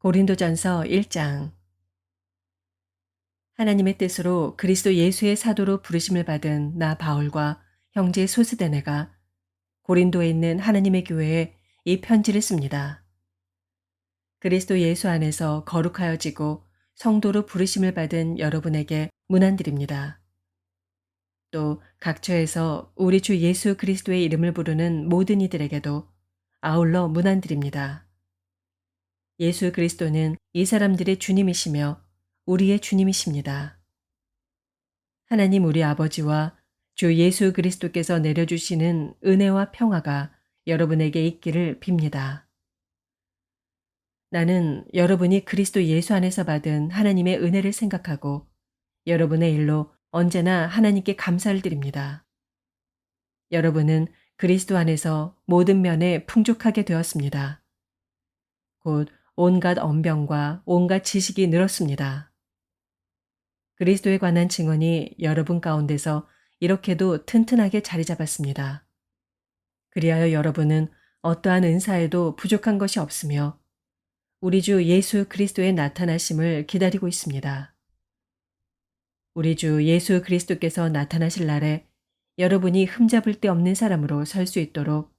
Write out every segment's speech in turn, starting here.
고린도전서 1장. 하나님의 뜻으로 그리스도 예수의 사도로 부르심을 받은 나 바울과 형제 소스데네가 고린도에 있는 하나님의 교회에 이 편지를 씁니다. 그리스도 예수 안에서 거룩하여지고 성도로 부르심을 받은 여러분에게 문안드립니다. 또 각처에서 우리 주 예수 그리스도의 이름을 부르는 모든 이들에게도 아울러 문안드립니다. 예수 그리스도는 이 사람들의 주님이시며 우리의 주님이십니다. 하나님 우리 아버지와 주 예수 그리스도께서 내려주시는 은혜와 평화가 여러분에게 있기를 빕니다. 나는 여러분이 그리스도 예수 안에서 받은 하나님의 은혜를 생각하고 여러분의 일로 언제나 하나님께 감사를 드립니다. 여러분은 그리스도 안에서 모든 면에 풍족하게 되었습니다. 곧 온갖 언병과 온갖 지식이 늘었습니다. 그리스도에 관한 증언이 여러분 가운데서 이렇게도 튼튼하게 자리 잡았습니다. 그리하여 여러분은 어떠한 은사에도 부족한 것이 없으며 우리 주 예수 그리스도의 나타나심을 기다리고 있습니다. 우리 주 예수 그리스도께서 나타나실 날에 여러분이 흠잡을 데 없는 사람으로 설 수 있도록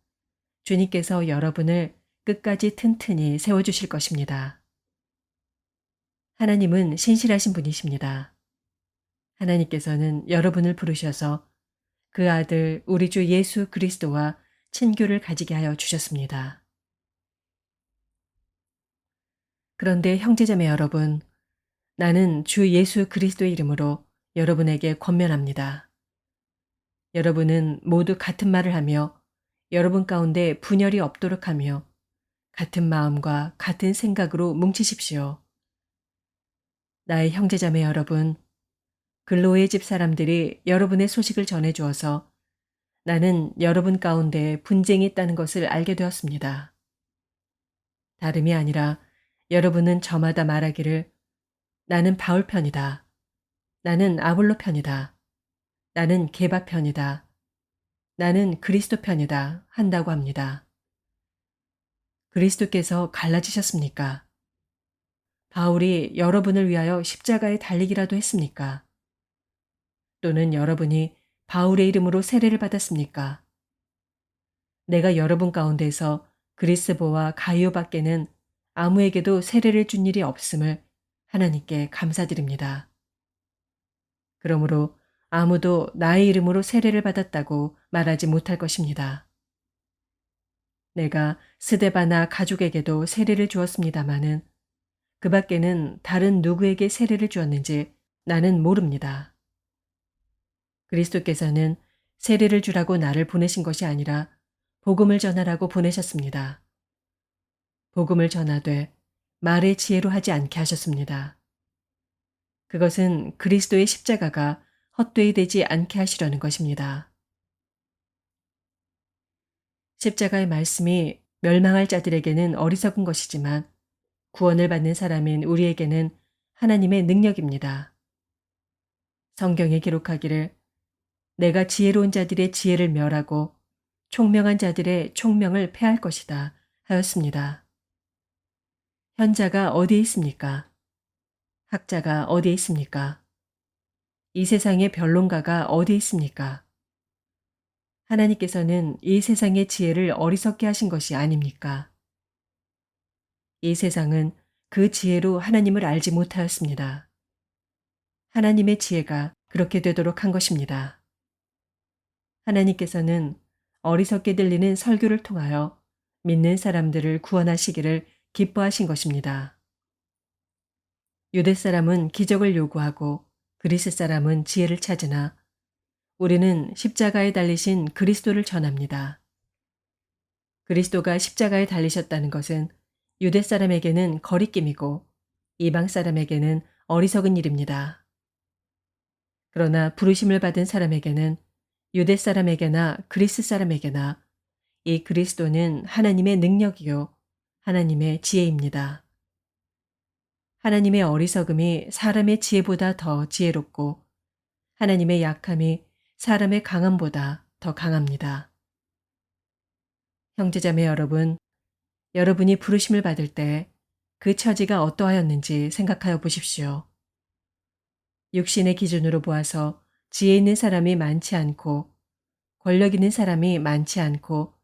주님께서 여러분을 끝까지 튼튼히 세워주실 것입니다. 하나님은 신실하신 분이십니다. 하나님께서는 여러분을 부르셔서 그 아들 우리 주 예수 그리스도와 친교를 가지게 하여 주셨습니다. 그런데 형제자매 여러분, 나는 주 예수 그리스도의 이름으로 여러분에게 권면합니다. 여러분은 모두 같은 말을 하며 여러분 가운데 분열이 없도록 하며 같은 마음과 같은 생각으로 뭉치십시오. 나의 형제자매 여러분, 글로의 집 사람들이 여러분의 소식을 전해주어서 나는 여러분 가운데 분쟁이 있다는 것을 알게 되었습니다. 다름이 아니라 여러분은 저마다 말하기를 나는 바울 편이다. 나는 아볼로 편이다. 나는 게바 편이다. 나는 그리스도 편이다. 한다고 합니다. 그리스도께서 갈라지셨습니까? 바울이 여러분을 위하여 십자가에 달리기라도 했습니까? 또는 여러분이 바울의 이름으로 세례를 받았습니까? 내가 여러분 가운데서 그리스보와 가이오 밖에는 아무에게도 세례를 준 일이 없음을 하나님께 감사드립니다. 그러므로 아무도 나의 이름으로 세례를 받았다고 말하지 못할 것입니다. 내가 스데바나 가족에게도 세례를 주었습니다마는 그 밖에는 다른 누구에게 세례를 주었는지 나는 모릅니다. 그리스도께서는 세례를 주라고 나를 보내신 것이 아니라 복음을 전하라고 보내셨습니다. 복음을 전하되 말의 지혜로 하지 않게 하셨습니다. 그것은 그리스도의 십자가가 헛되이 되지 않게 하시려는 것입니다. 십자가의 말씀이 멸망할 자들에게는 어리석은 것이지만 구원을 받는 사람인 우리에게는 하나님의 능력입니다. 성경에 기록하기를 내가 지혜로운 자들의 지혜를 멸하고 총명한 자들의 총명을 패할 것이다 하였습니다. 현자가 어디에 있습니까? 학자가 어디에 있습니까? 이 세상의 변론가가 어디에 있습니까? 하나님께서는 이 세상의 지혜를 어리석게 하신 것이 아닙니까? 이 세상은 그 지혜로 하나님을 알지 못하였습니다. 하나님의 지혜가 그렇게 되도록 한 것입니다. 하나님께서는 어리석게 들리는 설교를 통하여 믿는 사람들을 구원하시기를 기뻐하신 것입니다. 유대 사람은 기적을 요구하고 그리스 사람은 지혜를 찾으나 우리는 십자가에 달리신 그리스도를 전합니다. 그리스도가 십자가에 달리셨다는 것은 유대 사람에게는 거리낌이고 이방 사람에게는 어리석은 일입니다. 그러나 부르심을 받은 사람에게는 유대 사람에게나 그리스 사람에게나 이 그리스도는 하나님의 능력이요 하나님의 지혜입니다. 하나님의 어리석음이 사람의 지혜보다 더 지혜롭고 하나님의 약함이 사람의 강함보다 더 강합니다. 형제자매 여러분, 여러분이 부르심을 받을 때 그 처지가 어떠하였는지 생각하여 보십시오. 육신의 기준으로 보아서 지혜 있는 사람이 많지 않고 권력 있는 사람이 많지 않고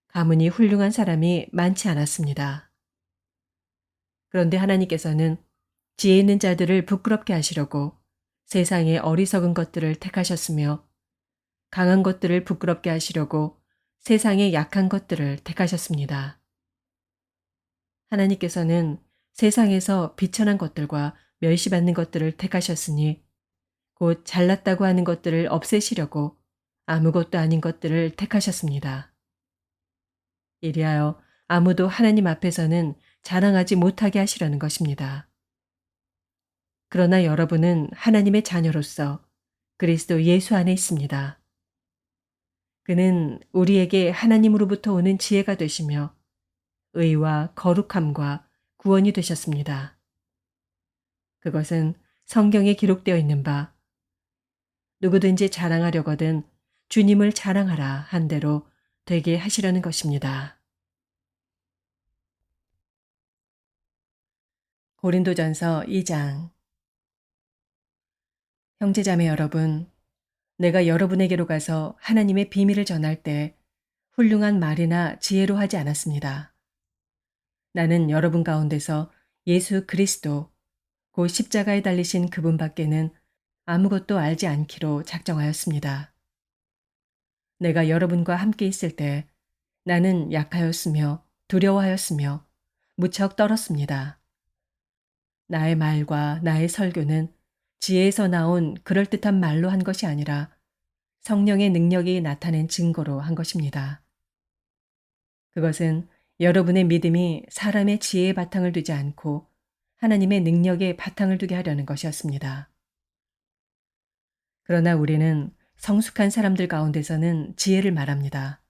가문이 훌륭한 사람이 많지 않았습니다. 그런데 하나님께서는 지혜 있는 자들을 부끄럽게 하시려고 세상의 어리석은 것들을 택하셨으며 강한 것들을 부끄럽게 하시려고 세상의 약한 것들을 택하셨습니다. 하나님께서는 세상에서 비천한 것들과 멸시받는 것들을 택하셨으니 곧 잘났다고 하는 것들을 없애시려고 아무것도 아닌 것들을 택하셨습니다. 이리하여 아무도 하나님 앞에서는 자랑하지 못하게 하시려는 것입니다. 그러나 여러분은 하나님의 자녀로서 그리스도 예수 안에 있습니다. 그는 우리에게 하나님으로부터 오는 지혜가 되시며 의와 거룩함과 구원이 되셨습니다. 그것은 성경에 기록되어 있는 바 누구든지 자랑하려거든 주님을 자랑하라 한 대로 되게 하시려는 것입니다. 고린도전서 2장. 형제자매 여러분, 내가 여러분에게로 가서 하나님의 비밀을 전할 때 훌륭한 말이나 지혜로 하지 않았습니다. 나는 여러분 가운데서 예수 그리스도 곧 십자가에 달리신 그분밖에는 아무것도 알지 않기로 작정하였습니다. 내가 여러분과 함께 있을 때 나는 약하였으며 두려워하였으며 무척 떨었습니다. 나의 말과 나의 설교는 지혜에서 나온 그럴듯한 말로 한 것이 아니라 성령의 능력이 나타낸 증거로 한 것입니다. 그것은 여러분의 믿음이 사람의 지혜의 바탕을 두지 않고 하나님의 능력의 바탕을 두게 하려는 것이었습니다. 그러나 우리는 성숙한 사람들 가운데서는 지혜를 말합니다.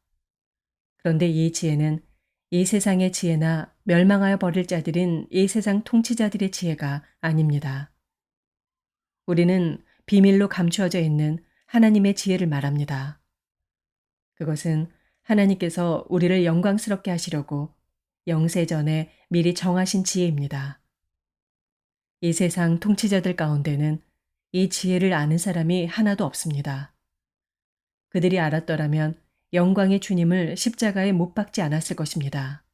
그런데 이 지혜는 이 세상의 지혜나 멸망하여 버릴 자들인 이 세상 통치자들의 지혜가 아닙니다. 우리는 비밀로 감추어져 있는 하나님의 지혜를 말합니다. 그것은 하나님께서 우리를 영광스럽게 하시려고 영세전에 미리 정하신 지혜입니다. 이 세상 통치자들 가운데는 이 지혜를 아는 사람이 하나도 없습니다. 그들이 알았더라면 영광의 주님을 십자가에 못 박지 않았을 것입니다.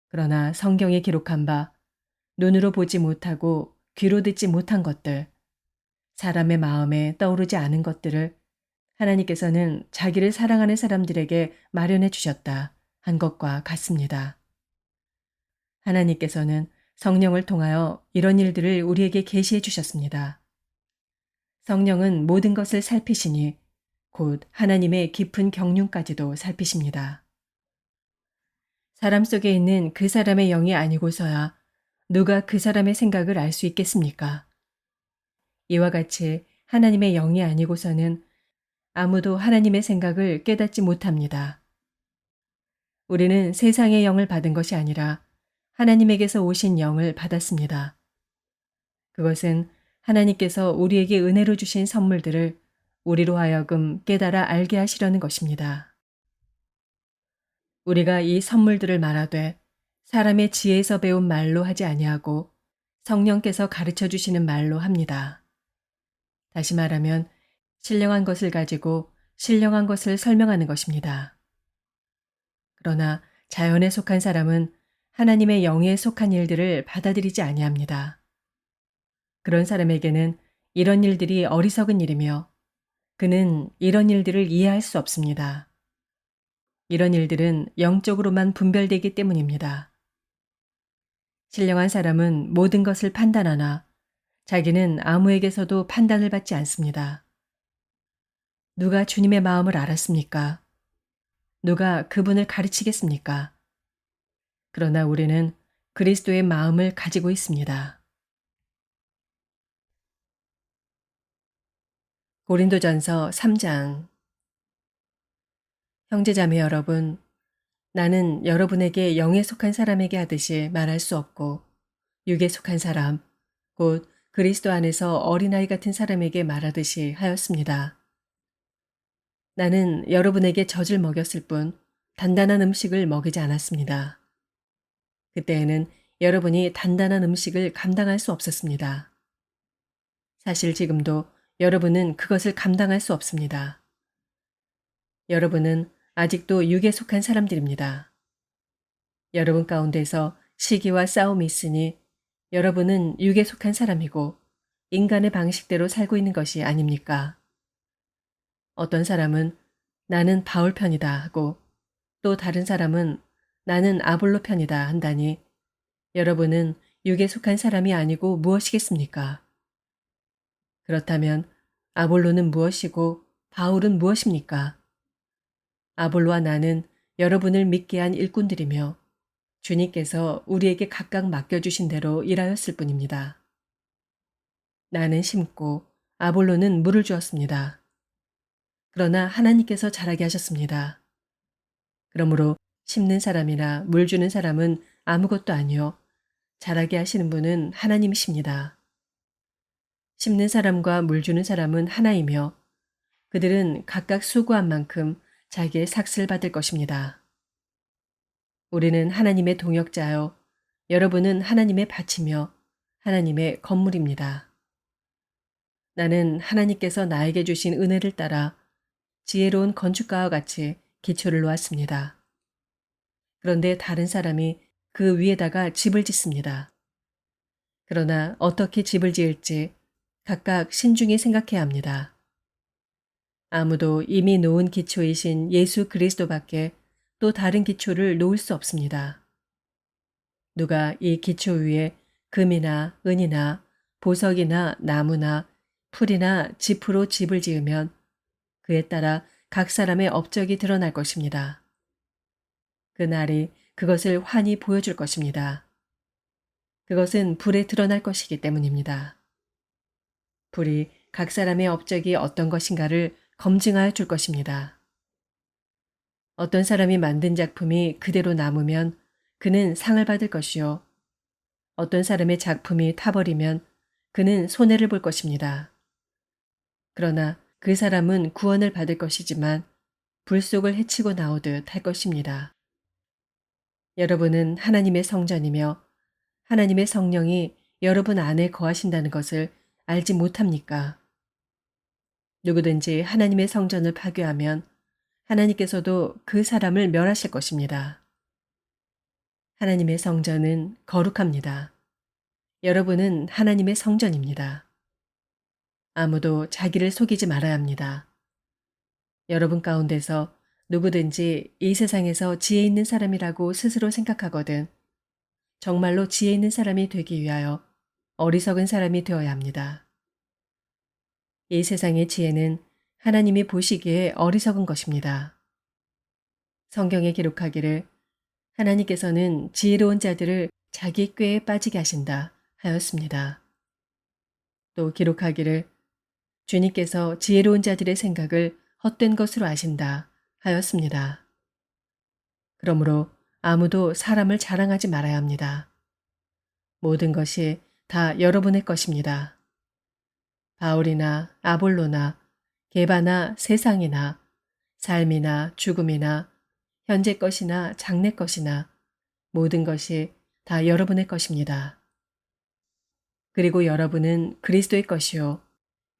그러나 성경에 기록한 바 눈으로 보지 못하고 귀로 듣지 못한 것들, 사람의 마음에 떠오르지 않은 것들을 하나님께서는 자기를 사랑하는 사람들에게 마련해 주셨다 한 것과 같습니다. 하나님께서는 성령을 통하여 이런 일들을 우리에게 계시해 주셨습니다. 성령은 모든 것을 살피시니 곧 하나님의 깊은 경륜까지도 살피십니다. 사람 속에 있는 그 사람의 영이 아니고서야 누가 그 사람의 생각을 알 수 있겠습니까? 이와 같이 하나님의 영이 아니고서는 아무도 하나님의 생각을 깨닫지 못합니다. 우리는 세상의 영을 받은 것이 아니라 하나님에게서 오신 영을 받았습니다. 그것은 하나님께서 우리에게 은혜로 주신 선물들을 우리로 하여금 깨달아 알게 하시려는 것입니다. 우리가 이 선물들을 말하되 사람의 지혜에서 배운 말로 하지 아니하고 성령께서 가르쳐 주시는 말로 합니다. 다시 말하면 신령한 것을 가지고 신령한 것을 설명하는 것입니다. 그러나 자연에 속한 사람은 하나님의 영에 속한 일들을 받아들이지 아니합니다. 그런 사람에게는 이런 일들이 어리석은 일이며 그는 이런 일들을 이해할 수 없습니다. 이런 일들은 영적으로만 분별되기 때문입니다. 신령한 사람은 모든 것을 판단하나 자기는 아무에게서도 판단을 받지 않습니다. 누가 주님의 마음을 알았습니까? 누가 그분을 가르치겠습니까? 그러나 우리는 그리스도의 마음을 가지고 있습니다. 고린도전서 3장. 형제자매 여러분, 나는 여러분에게 영에 속한 사람에게 하듯이 말할 수 없고 육에 속한 사람, 곧 그리스도 안에서 어린아이 같은 사람에게 말하듯이 하였습니다. 나는 여러분에게 젖을 먹였을 뿐 단단한 음식을 먹이지 않았습니다. 그때에는 여러분이 단단한 음식을 감당할 수 없었습니다. 사실 지금도 여러분은 그것을 감당할 수 없습니다. 여러분은 아직도 육에 속한 사람들입니다. 여러분 가운데서 시기와 싸움이 있으니 여러분은 육에 속한 사람이고 인간의 방식대로 살고 있는 것이 아닙니까? 어떤 사람은 나는 바울 편이다 하고 또 다른 사람은 나는 아볼로 편이다 한다니 여러분은 육에 속한 사람이 아니고 무엇이겠습니까? 그렇다면 아볼로는 무엇이고 바울은 무엇입니까? 아볼로와 나는 여러분을 믿게 한 일꾼들이며 주님께서 우리에게 각각 맡겨주신 대로 일하였을 뿐입니다. 나는 심고 아볼로는 물을 주었습니다. 그러나 하나님께서 자라게 하셨습니다. 그러므로 심는 사람이나 물 주는 사람은 아무것도 아니요 자라게 하시는 분은 하나님이십니다. 심는 사람과 물 주는 사람은 하나이며 그들은 각각 수고한 만큼 자기의 삭슬 받을 것입니다. 우리는 하나님의 동역자요 여러분은 하나님의 밭이며 하나님의 건물입니다. 나는 하나님께서 나에게 주신 은혜를 따라 지혜로운 건축가와 같이 기초를 놓았습니다. 그런데 다른 사람이 그 위에다가 집을 짓습니다. 그러나 어떻게 집을 지을지 각각 신중히 생각해야 합니다. 아무도 이미 놓은 기초이신 예수 그리스도밖에 또 다른 기초를 놓을 수 없습니다. 누가 이 기초 위에 금이나 은이나 보석이나 나무나 풀이나 짚으로 집을 지으면 그에 따라 각 사람의 업적이 드러날 것입니다. 그날이 그것을 환히 보여줄 것입니다. 그것은 불에 드러날 것이기 때문입니다. 불이 각 사람의 업적이 어떤 것인가를 검증하여 줄 것입니다. 어떤 사람이 만든 작품이 그대로 남으면 그는 상을 받을 것이요. 어떤 사람의 작품이 타버리면 그는 손해를 볼 것입니다. 그러나 그 사람은 구원을 받을 것이지만 불 속을 헤치고 나오듯 할 것입니다. 여러분은 하나님의 성전이며 하나님의 성령이 여러분 안에 거하신다는 것을 알지 못합니까? 누구든지 하나님의 성전을 파괴하면 하나님께서도 그 사람을 멸하실 것입니다. 하나님의 성전은 거룩합니다. 여러분은 하나님의 성전입니다. 아무도 자기를 속이지 말아야 합니다. 여러분 가운데서 누구든지 이 세상에서 지혜 있는 사람이라고 스스로 생각하거든 정말로 지혜 있는 사람이 되기 위하여 어리석은 사람이 되어야 합니다. 이 세상의 지혜는 하나님이 보시기에 어리석은 것입니다. 성경에 기록하기를 하나님께서는 지혜로운 자들을 자기 꾀에 빠지게 하신다 하였습니다. 또 기록하기를 주님께서 지혜로운 자들의 생각을 헛된 것으로 아신다 하였습니다. 그러므로 아무도 사람을 자랑하지 말아야 합니다. 모든 것이 다 여러분의 것입니다. 바울이나 아볼로나 게바나 세상이나 삶이나 죽음이나 현재 것이나 장래 것이나 모든 것이 다 여러분의 것입니다. 그리고 여러분은 그리스도의 것이요.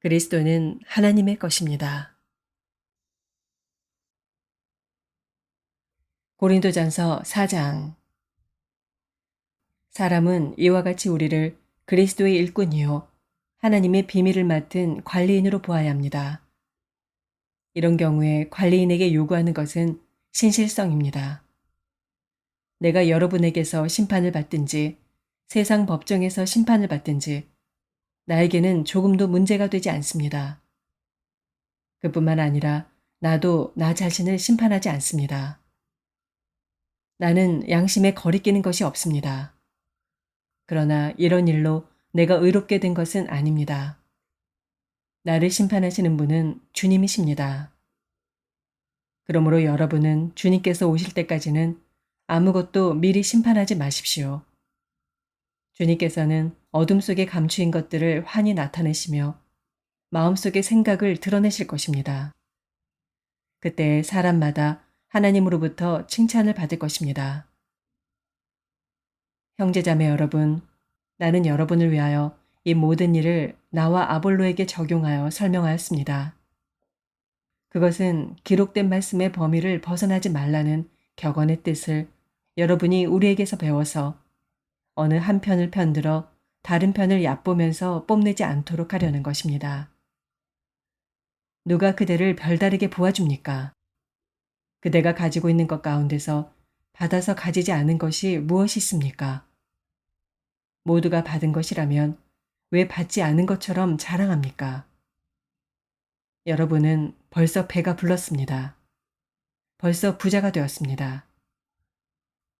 그리스도는 하나님의 것입니다. 고린도전서 4장. 사람은 이와 같이 우리를 그리스도의 일꾼이요 하나님의 비밀을 맡은 관리인으로 보아야 합니다. 이런 경우에 관리인에게 요구하는 것은 신실성입니다. 내가 여러분에게서 심판을 받든지 세상 법정에서 심판을 받든지 나에게는 조금도 문제가 되지 않습니다. 그뿐만 아니라 나도 나 자신을 심판하지 않습니다. 나는 양심에 거리끼는 것이 없습니다. 그러나 이런 일로 내가 의롭게 된 것은 아닙니다. 나를 심판하시는 분은 주님이십니다. 그러므로 여러분은 주님께서 오실 때까지는 아무것도 미리 심판하지 마십시오. 주님께서는 어둠 속에 감추인 것들을 환히 나타내시며 마음속의 생각을 드러내실 것입니다. 그때 사람마다 하나님으로부터 칭찬을 받을 것입니다. 형제자매 여러분, 나는 여러분을 위하여 이 모든 일을 나와 아볼로에게 적용하여 설명하였습니다. 그것은 기록된 말씀의 범위를 벗어나지 말라는 격언의 뜻을 여러분이 우리에게서 배워서 어느 한 편을 편들어 다른 편을 얕보면서 뽐내지 않도록 하려는 것입니다. 누가 그대를 별다르게 보아줍니까? 그대가 가지고 있는 것 가운데서 받아서 가지지 않은 것이 무엇이 있습니까? 모두가 받은 것이라면 왜 받지 않은 것처럼 자랑합니까? 여러분은 벌써 배가 불렀습니다. 벌써 부자가 되었습니다.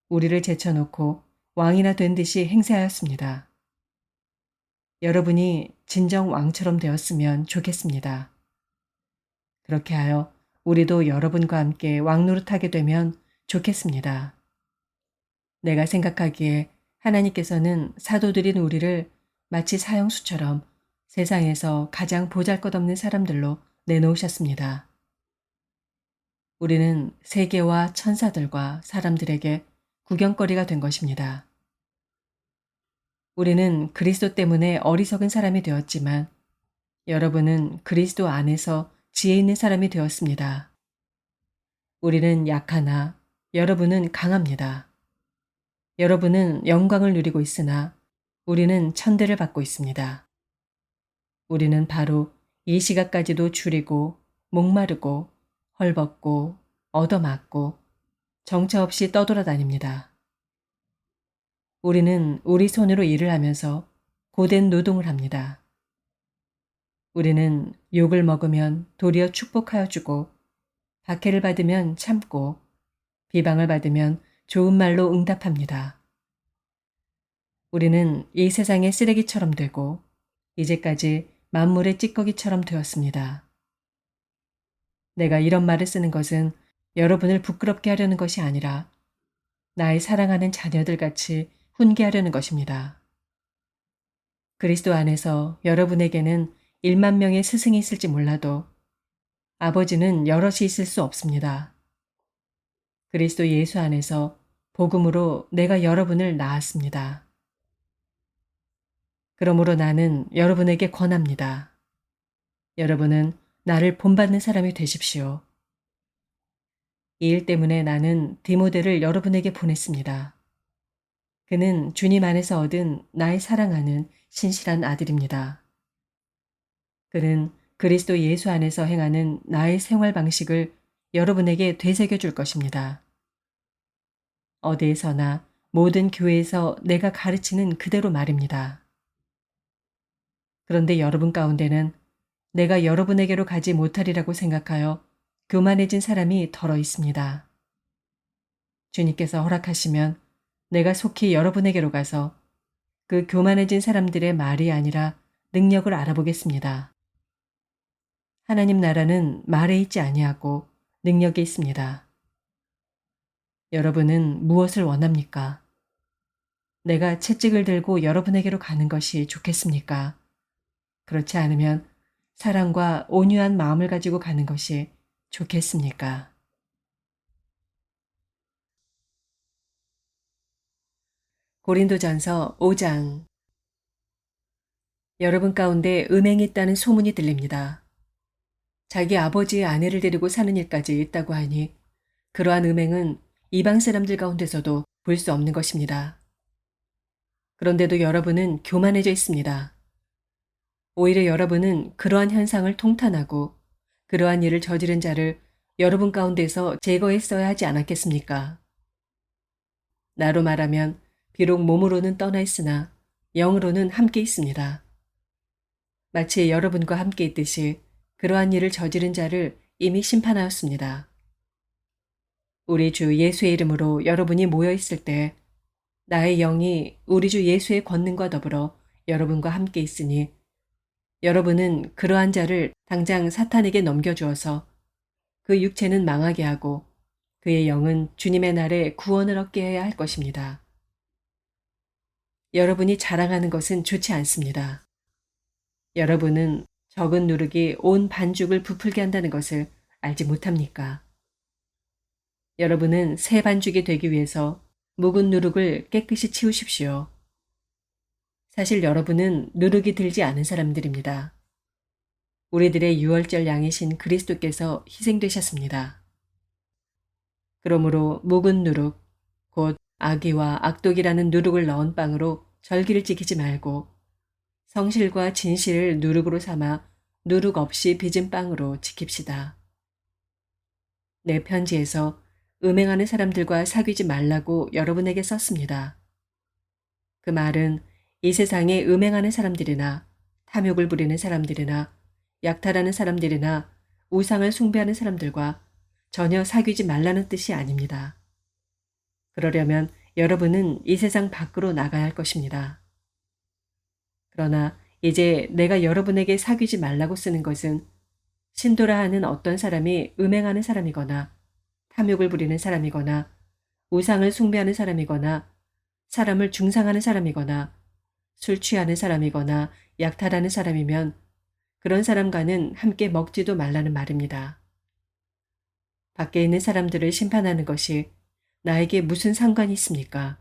우리를 제쳐놓고 왕이나 된 듯이 행세하였습니다. 여러분이 진정 왕처럼 되었으면 좋겠습니다. 그렇게 하여 우리도 여러분과 함께 왕노릇하게 되면 좋겠습니다. 내가 생각하기에 하나님께서는 사도들인 우리를 마치 사형수처럼 세상에서 가장 보잘것없는 사람들로 내놓으셨습니다. 우리는 세계와 천사들과 사람들에게 구경거리가 된 것입니다. 우리는 그리스도 때문에 어리석은 사람이 되었지만 여러분은 그리스도 안에서 지혜 있는 사람이 되었습니다. 우리는 약하나 여러분은 강합니다. 여러분은 영광을 누리고 있으나 우리는 천대를 받고 있습니다. 우리는 바로 이 시각까지도 줄이고 목마르고 헐벗고 얻어맞고 정처 없이 떠돌아다닙니다. 우리는 우리 손으로 일을 하면서 고된 노동을 합니다. 우리는 욕을 먹으면 도리어 축복하여 주고 박해를 받으면 참고 비방을 받으면 좋은 말로 응답합니다. 우리는 이 세상의 쓰레기처럼 되고 이제까지 만물의 찌꺼기처럼 되었습니다. 내가 이런 말을 쓰는 것은 여러분을 부끄럽게 하려는 것이 아니라 나의 사랑하는 자녀들 같이 훈계하려는 것입니다. 그리스도 안에서 여러분에게는 1만 명의 스승이 있을지 몰라도 아버지는 여럿이 있을 수 없습니다. 그리스도 예수 안에서 복음으로 내가 여러분을 낳았습니다. 그러므로 나는 여러분에게 권합니다. 여러분은 나를 본받는 사람이 되십시오. 이 일 때문에 나는 디모데를 여러분에게 보냈습니다. 그는 주님 안에서 얻은 나의 사랑하는 신실한 아들입니다. 그는 그리스도 예수 안에서 행하는 나의 생활 방식을 여러분에게 되새겨 줄 것입니다. 어디에서나 모든 교회에서 내가 가르치는 그대로 말입니다. 그런데 여러분 가운데는 내가 여러분에게로 가지 못하리라고 생각하여 교만해진 사람이 덜어 있습니다. 주님께서 허락하시면 내가 속히 여러분에게로 가서 그 교만해진 사람들의 말이 아니라 능력을 알아보겠습니다. 하나님 나라는 말에 있지 아니하고 능력에 있습니다. 여러분은 무엇을 원합니까? 내가 채찍을 들고 여러분에게로 가는 것이 좋겠습니까? 그렇지 않으면 사랑과 온유한 마음을 가지고 가는 것이 좋겠습니까? 고린도전서 5장. 여러분 가운데 음행이 있다는 소문이 들립니다. 자기 아버지의 아내를 데리고 사는 일까지 있다고 하니 그러한 음행은 이방 사람들 가운데서도 볼 수 없는 것입니다. 그런데도 여러분은 교만해져 있습니다. 오히려 여러분은 그러한 현상을 통탄하고 그러한 일을 저지른 자를 여러분 가운데서 제거했어야 하지 않았겠습니까? 나로 말하면 비록 몸으로는 떠나 있으나 영으로는 함께 있습니다. 마치 여러분과 함께 있듯이 그러한 일을 저지른 자를 이미 심판하였습니다. 우리 주 예수의 이름으로 여러분이 모여 있을 때 나의 영이 우리 주 예수의 권능과 더불어 여러분과 함께 있으니 여러분은 그러한 자를 당장 사탄에게 넘겨주어서 그 육체는 망하게 하고 그의 영은 주님의 날에 구원을 얻게 해야 할 것입니다. 여러분이 자랑하는 것은 좋지 않습니다. 여러분은 적은 누룩이 온 반죽을 부풀게 한다는 것을 알지 못합니까? 여러분은 새 반죽이 되기 위해서 묵은 누룩을 깨끗이 치우십시오. 사실 여러분은 누룩이 들지 않은 사람들입니다. 우리들의 유월절 양이신 그리스도께서 희생되셨습니다. 그러므로 묵은 누룩, 곧 악의와 악독이라는 누룩을 넣은 빵으로 절기를 지키지 말고 성실과 진실을 누룩으로 삼아 누룩 없이 빚은 빵으로 지킵시다. 내 편지에서 음행하는 사람들과 사귀지 말라고 여러분에게 썼습니다. 그 말은 이 세상에 음행하는 사람들이나 탐욕을 부리는 사람들이나 약탈하는 사람들이나 우상을 숭배하는 사람들과 전혀 사귀지 말라는 뜻이 아닙니다. 그러려면 여러분은 이 세상 밖으로 나가야 할 것입니다. 그러나 이제 내가 여러분에게 사귀지 말라고 쓰는 것은 신도라 하는 어떤 사람이 음행하는 사람이거나 탐욕을 부리는 사람이거나 우상을 숭배하는 사람이거나 사람을 중상하는 사람이거나 술 취하는 사람이거나 약탈하는 사람이면 그런 사람과는 함께 먹지도 말라는 말입니다. 밖에 있는 사람들을 심판하는 것이 나에게 무슨 상관이 있습니까?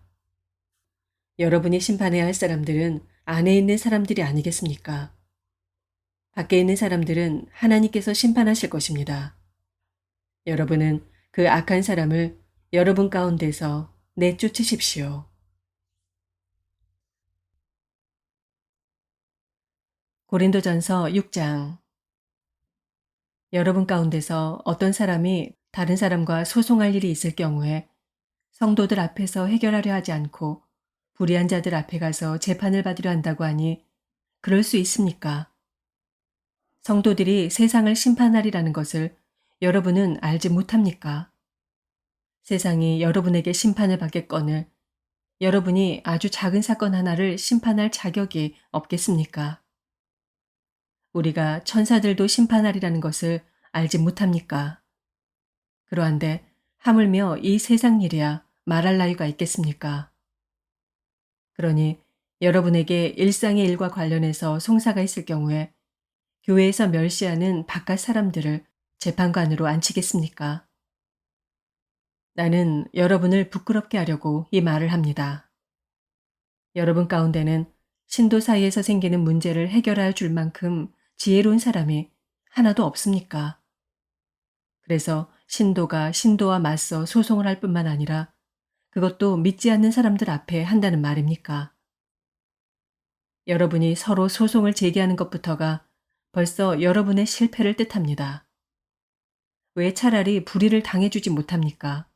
여러분이 심판해야 할 사람들은 안에 있는 사람들이 아니겠습니까? 밖에 있는 사람들은 하나님께서 심판하실 것입니다. 여러분은 그 악한 사람을 여러분 가운데서 내쫓으십시오. 고린도전서 6장. 여러분 가운데서 어떤 사람이 다른 사람과 소송할 일이 있을 경우에 성도들 앞에서 해결하려 하지 않고 불의한 자들 앞에 가서 재판을 받으려 한다고 하니 그럴 수 있습니까? 성도들이 세상을 심판하리라는 것을 여러분은 알지 못합니까? 세상이 여러분에게 심판을 받겠거늘 여러분이 아주 작은 사건 하나를 심판할 자격이 없겠습니까? 우리가 천사들도 심판하리라는 것을 알지 못합니까? 그러한데 하물며 이 세상 일이야 말할 나위가 있겠습니까? 그러니 여러분에게 일상의 일과 관련해서 송사가 있을 경우에 교회에서 멸시하는 바깥 사람들을 재판관으로 앉히겠습니까? 나는 여러분을 부끄럽게 하려고 이 말을 합니다. 여러분 가운데는 신도 사이에서 생기는 문제를 해결하여 줄 만큼 지혜로운 사람이 하나도 없습니까? 그래서 신도가 신도와 맞서 소송을 할 뿐만 아니라 그것도 믿지 않는 사람들 앞에 한다는 말입니까? 여러분이 서로 소송을 제기하는 것부터가 벌써 여러분의 실패를 뜻합니다. 왜 차라리 불의를 당해주지 못합니까?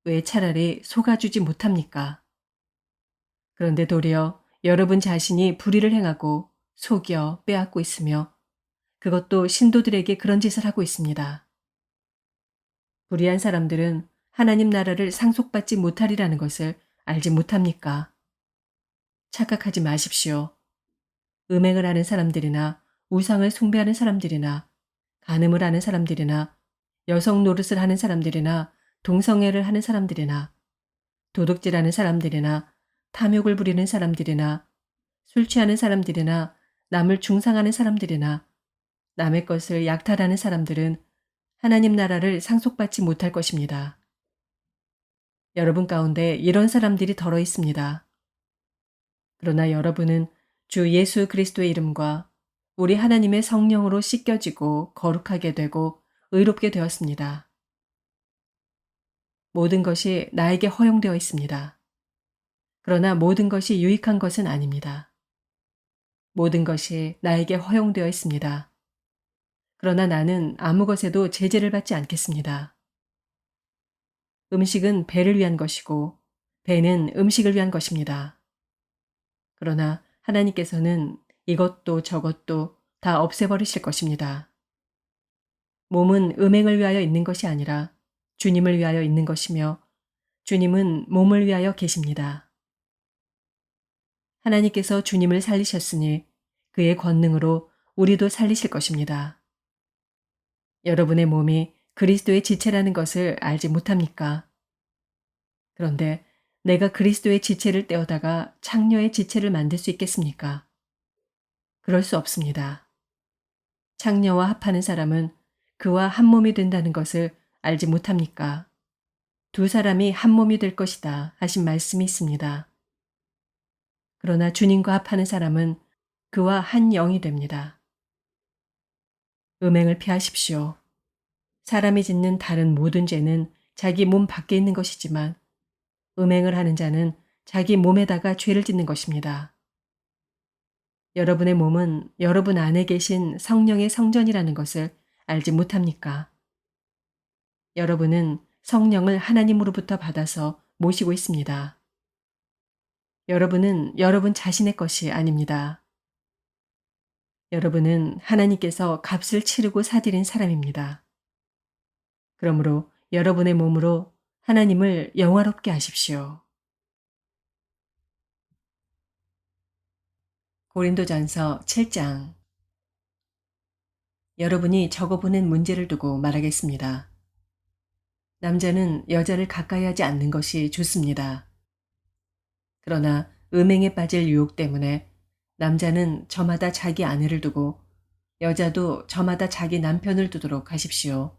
왜 차라리 속아주지 못합니까? 그런데 도리어 여러분 자신이 불의를 행하고 속여 빼앗고 있으며 그것도 신도들에게 그런 짓을 하고 있습니다. 불의한 사람들은 하나님 나라를 상속받지 못하리라는 것을 알지 못합니까? 착각하지 마십시오. 음행을 하는 사람들이나 우상을 숭배하는 사람들이나 간음을 하는 사람들이나 여성 노릇을 하는 사람들이나 동성애를 하는 사람들이나 도둑질하는 사람들이나 탐욕을 부리는 사람들이나 술 취하는 사람들이나 남을 중상하는 사람들이나 남의 것을 약탈하는 사람들은 하나님 나라를 상속받지 못할 것입니다. 여러분 가운데 이런 사람들이 덜어 있습니다. 그러나 여러분은 주 예수 그리스도의 이름과 우리 하나님의 성령으로 씻겨지고 거룩하게 되고 의롭게 되었습니다. 모든 것이 나에게 허용되어 있습니다. 그러나 모든 것이 유익한 것은 아닙니다. 모든 것이 나에게 허용되어 있습니다. 그러나 나는 아무 것에도 제재를 받지 않겠습니다. 음식은 배를 위한 것이고 배는 음식을 위한 것입니다. 그러나 하나님께서는 이것도 저것도 다 없애버리실 것입니다. 몸은 음행을 위하여 있는 것이 아니라 주님을 위하여 있는 것이며 주님은 몸을 위하여 계십니다. 하나님께서 주님을 살리셨으니 그의 권능으로 우리도 살리실 것입니다. 여러분의 몸이 그리스도의 지체라는 것을 알지 못합니까? 그런데 내가 그리스도의 지체를 떼어다가 창녀의 지체를 만들 수 있겠습니까? 그럴 수 없습니다. 창녀와 합하는 사람은 그와 한 몸이 된다는 것을 알지 못합니까? 두 사람이 한 몸이 될 것이다 하신 말씀이 있습니다. 그러나 주님과 합하는 사람은 그와 한 영이 됩니다. 음행을 피하십시오. 사람이 짓는 다른 모든 죄는 자기 몸 밖에 있는 것이지만 음행을 하는 자는 자기 몸에다가 죄를 짓는 것입니다. 여러분의 몸은 여러분 안에 계신 성령의 성전이라는 것을 알지 못합니까? 여러분은 성령을 하나님으로부터 받아서 모시고 있습니다. 여러분은 여러분 자신의 것이 아닙니다. 여러분은 하나님께서 값을 치르고 사들인 사람입니다. 그러므로 여러분의 몸으로 하나님을 영화롭게 하십시오. 고린도전서 7장. 여러분이 적어보는 문제를 두고 말하겠습니다. 남자는 여자를 가까이 하지 않는 것이 좋습니다. 그러나 음행에 빠질 유혹 때문에 남자는 저마다 자기 아내를 두고 여자도 저마다 자기 남편을 두도록 하십시오.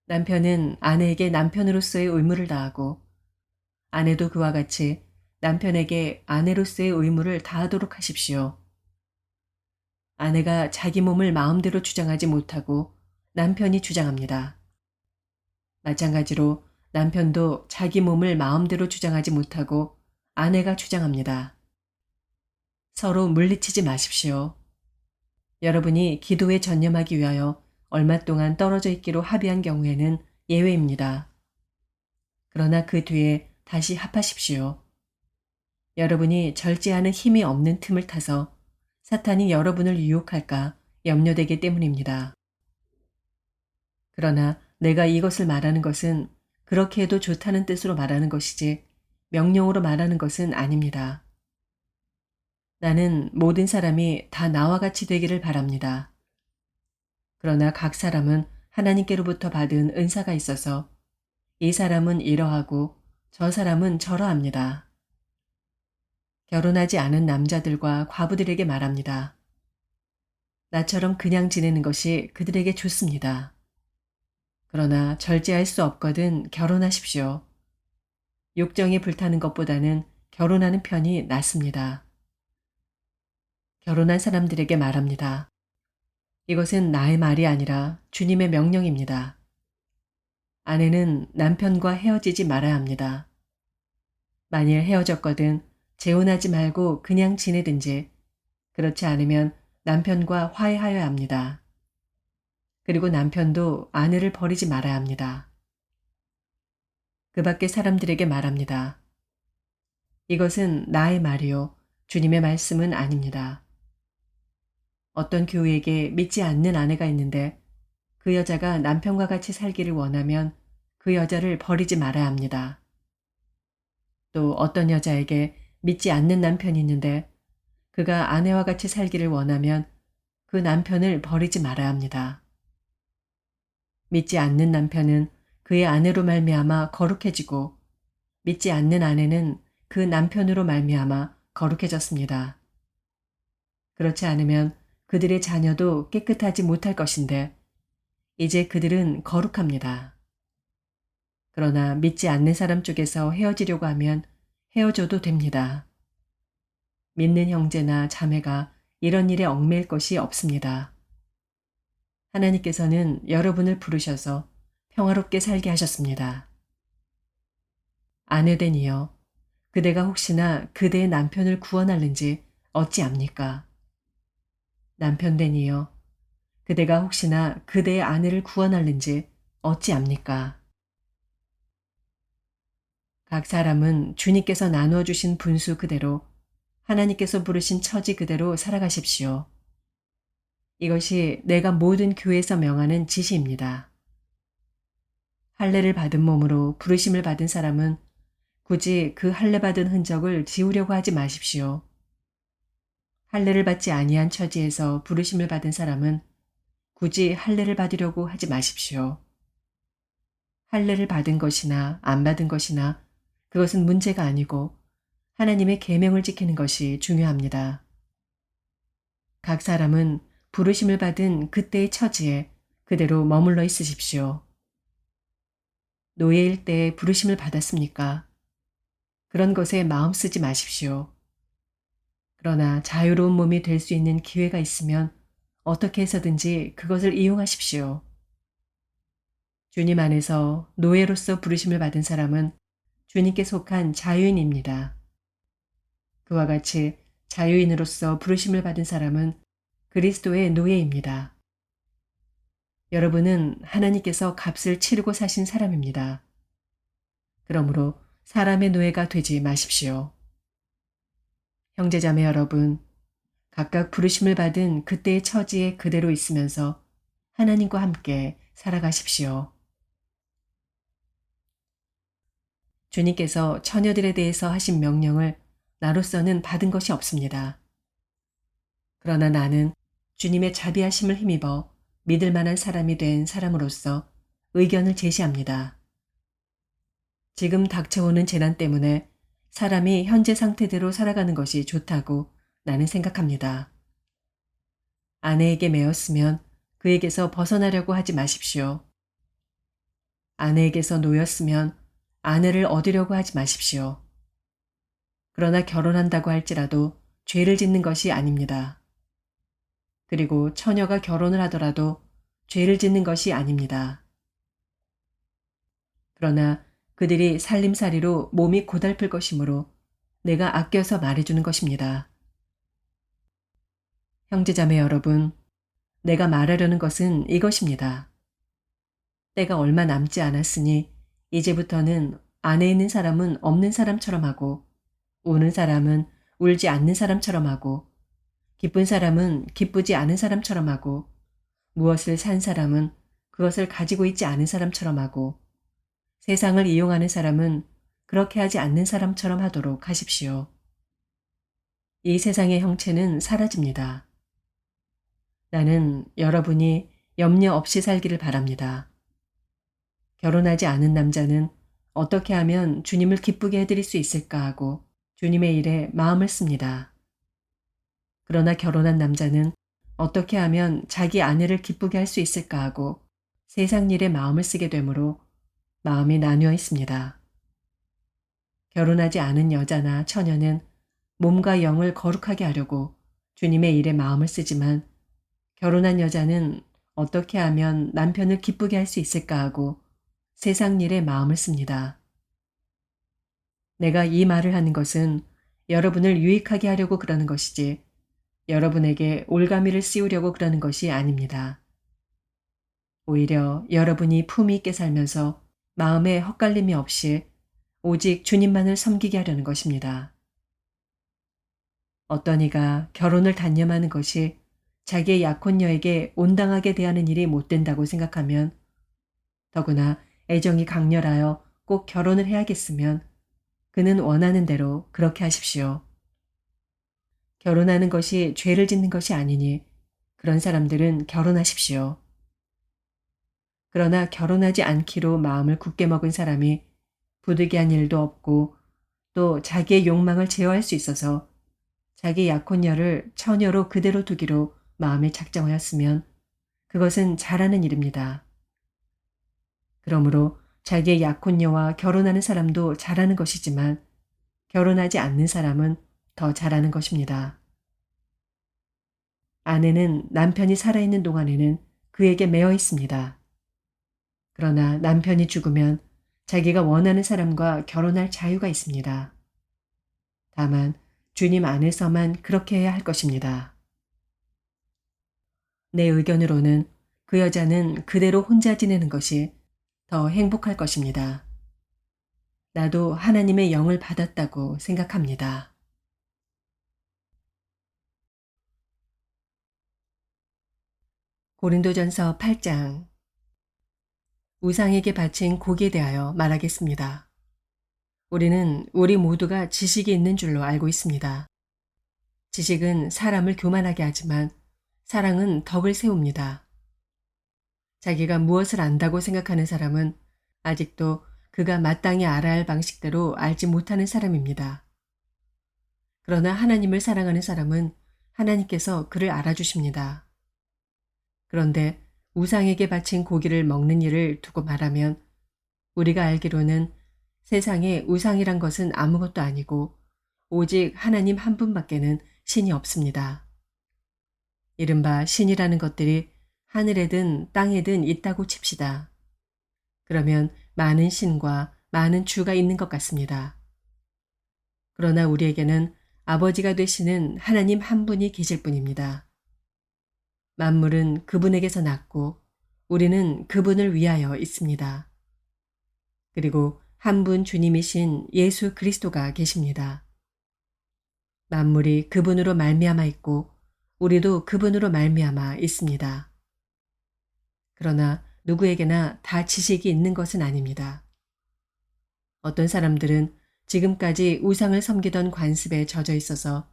남편은 아내에게 남편으로서의 의무를 다하고 아내도 그와 같이 남편에게 아내로서의 의무를 다하도록 하십시오. 아내가 자기 몸을 마음대로 주장하지 못하고 남편이 주장합니다. 마찬가지로 남편도 자기 몸을 마음대로 주장하지 못하고 아내가 주장합니다. 서로 물리치지 마십시오. 여러분이 기도에 전념하기 위하여 얼마 동안 떨어져 있기로 합의한 경우에는 예외입니다. 그러나 그 뒤에 다시 합하십시오. 여러분이 절제하는 힘이 없는 틈을 타서 사탄이 여러분을 유혹할까 염려되기 때문입니다. 그러나 내가 이것을 말하는 것은 그렇게 해도 좋다는 뜻으로 말하는 것이지 명령으로 말하는 것은 아닙니다. 나는 모든 사람이 다 나와 같이 되기를 바랍니다. 그러나 각 사람은 하나님께로부터 받은 은사가 있어서 이 사람은 이러하고 저 사람은 저러합니다. 결혼하지 않은 남자들과 과부들에게 말합니다. 나처럼 그냥 지내는 것이 그들에게 좋습니다. 그러나 절제할 수 없거든 결혼하십시오. 욕정에 불타는 것보다는 결혼하는 편이 낫습니다. 결혼한 사람들에게 말합니다. 이것은 나의 말이 아니라 주님의 명령입니다. 아내는 남편과 헤어지지 말아야 합니다. 만일 헤어졌거든 재혼하지 말고 그냥 지내든지 그렇지 않으면 남편과 화해하여야 합니다. 그리고 남편도 아내를 버리지 말아야 합니다. 그 밖의 사람들에게 말합니다. 이것은 나의 말이요 주님의 말씀은 아닙니다. 어떤 교우에게 믿지 않는 아내가 있는데 그 여자가 남편과 같이 살기를 원하면 그 여자를 버리지 말아야 합니다. 또 어떤 여자에게 믿지 않는 남편이 있는데 그가 아내와 같이 살기를 원하면 그 남편을 버리지 말아야 합니다. 믿지 않는 남편은 그의 아내로 말미암아 거룩해지고 믿지 않는 아내는 그 남편으로 말미암아 거룩해졌습니다. 그렇지 않으면 그들의 자녀도 깨끗하지 못할 것인데 이제 그들은 거룩합니다. 그러나 믿지 않는 사람 쪽에서 헤어지려고 하면 헤어져도 됩니다. 믿는 형제나 자매가 이런 일에 얽매일 것이 없습니다. 하나님께서는 여러분을 부르셔서 평화롭게 살게 하셨습니다. 아내된 이여, 그대가 혹시나 그대의 남편을 구원하는지 어찌압니까? 남편된 이여, 그대가 혹시나 그대의 아내를 구원하는지 어찌압니까? 각 사람은 주님께서 나누어 주신 분수 그대로 하나님께서 부르신 처지 그대로 살아가십시오. 이것이 내가 모든 교회에서 명하는 지시입니다. 할례를 받은 몸으로 부르심을 받은 사람은 굳이 그 할례 받은 흔적을 지우려고 하지 마십시오. 할례를 받지 아니한 처지에서 부르심을 받은 사람은 굳이 할례를 받으려고 하지 마십시오. 할례를 받은 것이나 안 받은 것이나 그것은 문제가 아니고 하나님의 계명을 지키는 것이 중요합니다. 각 사람은 부르심을 받은 그때의 처지에 그대로 머물러 있으십시오. 노예일 때 부르심을 받았습니까? 그런 것에 마음 쓰지 마십시오. 그러나 자유로운 몸이 될 수 있는 기회가 있으면 어떻게 해서든지 그것을 이용하십시오. 주님 안에서 노예로서 부르심을 받은 사람은 주님께 속한 자유인입니다. 그와 같이 자유인으로서 부르심을 받은 사람은 그리스도의 노예입니다. 여러분은 하나님께서 값을 치르고 사신 사람입니다. 그러므로 사람의 노예가 되지 마십시오. 형제자매 여러분, 각각 부르심을 받은 그때의 처지에 그대로 있으면서 하나님과 함께 살아가십시오. 주님께서 처녀들에 대해서 하신 명령을 나로서는 받은 것이 없습니다. 그러나 나는 주님의 자비하심을 힘입어 믿을 만한 사람이 된 사람으로서 의견을 제시합니다. 지금 닥쳐오는 재난 때문에 사람이 현재 상태대로 살아가는 것이 좋다고 나는 생각합니다. 아내에게 매였으면 그에게서 벗어나려고 하지 마십시오. 아내에게서 놓였으면 아내를 얻으려고 하지 마십시오. 그러나 결혼한다고 할지라도 죄를 짓는 것이 아닙니다. 그리고 처녀가 결혼을 하더라도 죄를 짓는 것이 아닙니다. 그러나 그들이 살림살이로 몸이 고달플 것이므로 내가 아껴서 말해주는 것입니다. 형제자매 여러분, 내가 말하려는 것은 이것입니다. 때가 얼마 남지 않았으니 이제부터는 안에 있는 사람은 없는 사람처럼 하고 우는 사람은 울지 않는 사람처럼 하고 기쁜 사람은 기쁘지 않은 사람처럼 하고 무엇을 산 사람은 그것을 가지고 있지 않은 사람처럼 하고 세상을 이용하는 사람은 그렇게 하지 않는 사람처럼 하도록 하십시오. 이 세상의 형체는 사라집니다. 나는 여러분이 염려 없이 살기를 바랍니다. 결혼하지 않은 남자는 어떻게 하면 주님을 기쁘게 해드릴 수 있을까 하고 주님의 일에 마음을 씁니다. 그러나 결혼한 남자는 어떻게 하면 자기 아내를 기쁘게 할 수 있을까 하고 세상 일에 마음을 쓰게 되므로 마음이 나뉘어 있습니다. 결혼하지 않은 여자나 처녀는 몸과 영을 거룩하게 하려고 주님의 일에 마음을 쓰지만 결혼한 여자는 어떻게 하면 남편을 기쁘게 할 수 있을까 하고 세상 일에 마음을 씁니다. 내가 이 말을 하는 것은 여러분을 유익하게 하려고 그러는 것이지 여러분에게 올가미를 씌우려고 그러는 것이 아닙니다. 오히려 여러분이 품위 있게 살면서 마음에 헛갈림이 없이 오직 주님만을 섬기게 하려는 것입니다. 어떤 이가 결혼을 단념하는 것이 자기의 약혼녀에게 온당하게 대하는 일이 못 된다고 생각하면 더구나 애정이 강렬하여 꼭 결혼을 해야겠으면 그는 원하는 대로 그렇게 하십시오. 결혼하는 것이 죄를 짓는 것이 아니니 그런 사람들은 결혼하십시오. 그러나 결혼하지 않기로 마음을 굳게 먹은 사람이 부득이한 일도 없고 또 자기의 욕망을 제어할 수 있어서 자기 약혼녀를 처녀로 그대로 두기로 마음에 작정하였으면 그것은 잘하는 일입니다. 그러므로 자기의 약혼녀와 결혼하는 사람도 잘하는 것이지만 결혼하지 않는 사람은 더 잘하는 것입니다. 아내는 남편이 살아있는 동안에는 그에게 매여 있습니다. 그러나 남편이 죽으면 자기가 원하는 사람과 결혼할 자유가 있습니다. 다만 주님 안에서만 그렇게 해야 할 것입니다. 내 의견으로는 그 여자는 그대로 혼자 지내는 것이 더 행복할 것입니다. 나도 하나님의 영을 받았다고 생각합니다. 고린도전서 8장. 우상에게 바친 고기에 대하여 말하겠습니다. 우리는 우리 모두가 지식이 있는 줄로 알고 있습니다. 지식은 사람을 교만하게 하지만 사랑은 덕을 세웁니다. 자기가 무엇을 안다고 생각하는 사람은 아직도 그가 마땅히 알아야 할 방식대로 알지 못하는 사람입니다. 그러나 하나님을 사랑하는 사람은 하나님께서 그를 알아주십니다. 그런데 우상에게 바친 고기를 먹는 일을 두고 말하면 우리가 알기로는 세상에 우상이란 것은 아무것도 아니고 오직 하나님 한 분밖에는 신이 없습니다. 이른바 신이라는 것들이 하늘에든 땅에든 있다고 칩시다. 그러면 많은 신과 많은 주가 있는 것 같습니다. 그러나 우리에게는 아버지가 되시는 하나님 한 분이 계실 뿐입니다. 만물은 그분에게서 났고 우리는 그분을 위하여 있습니다. 그리고 한 분 주님이신 예수 그리스도가 계십니다. 만물이 그분으로 말미암아 있고 우리도 그분으로 말미암아 있습니다. 그러나 누구에게나 다 지식이 있는 것은 아닙니다. 어떤 사람들은 지금까지 우상을 섬기던 관습에 젖어 있어서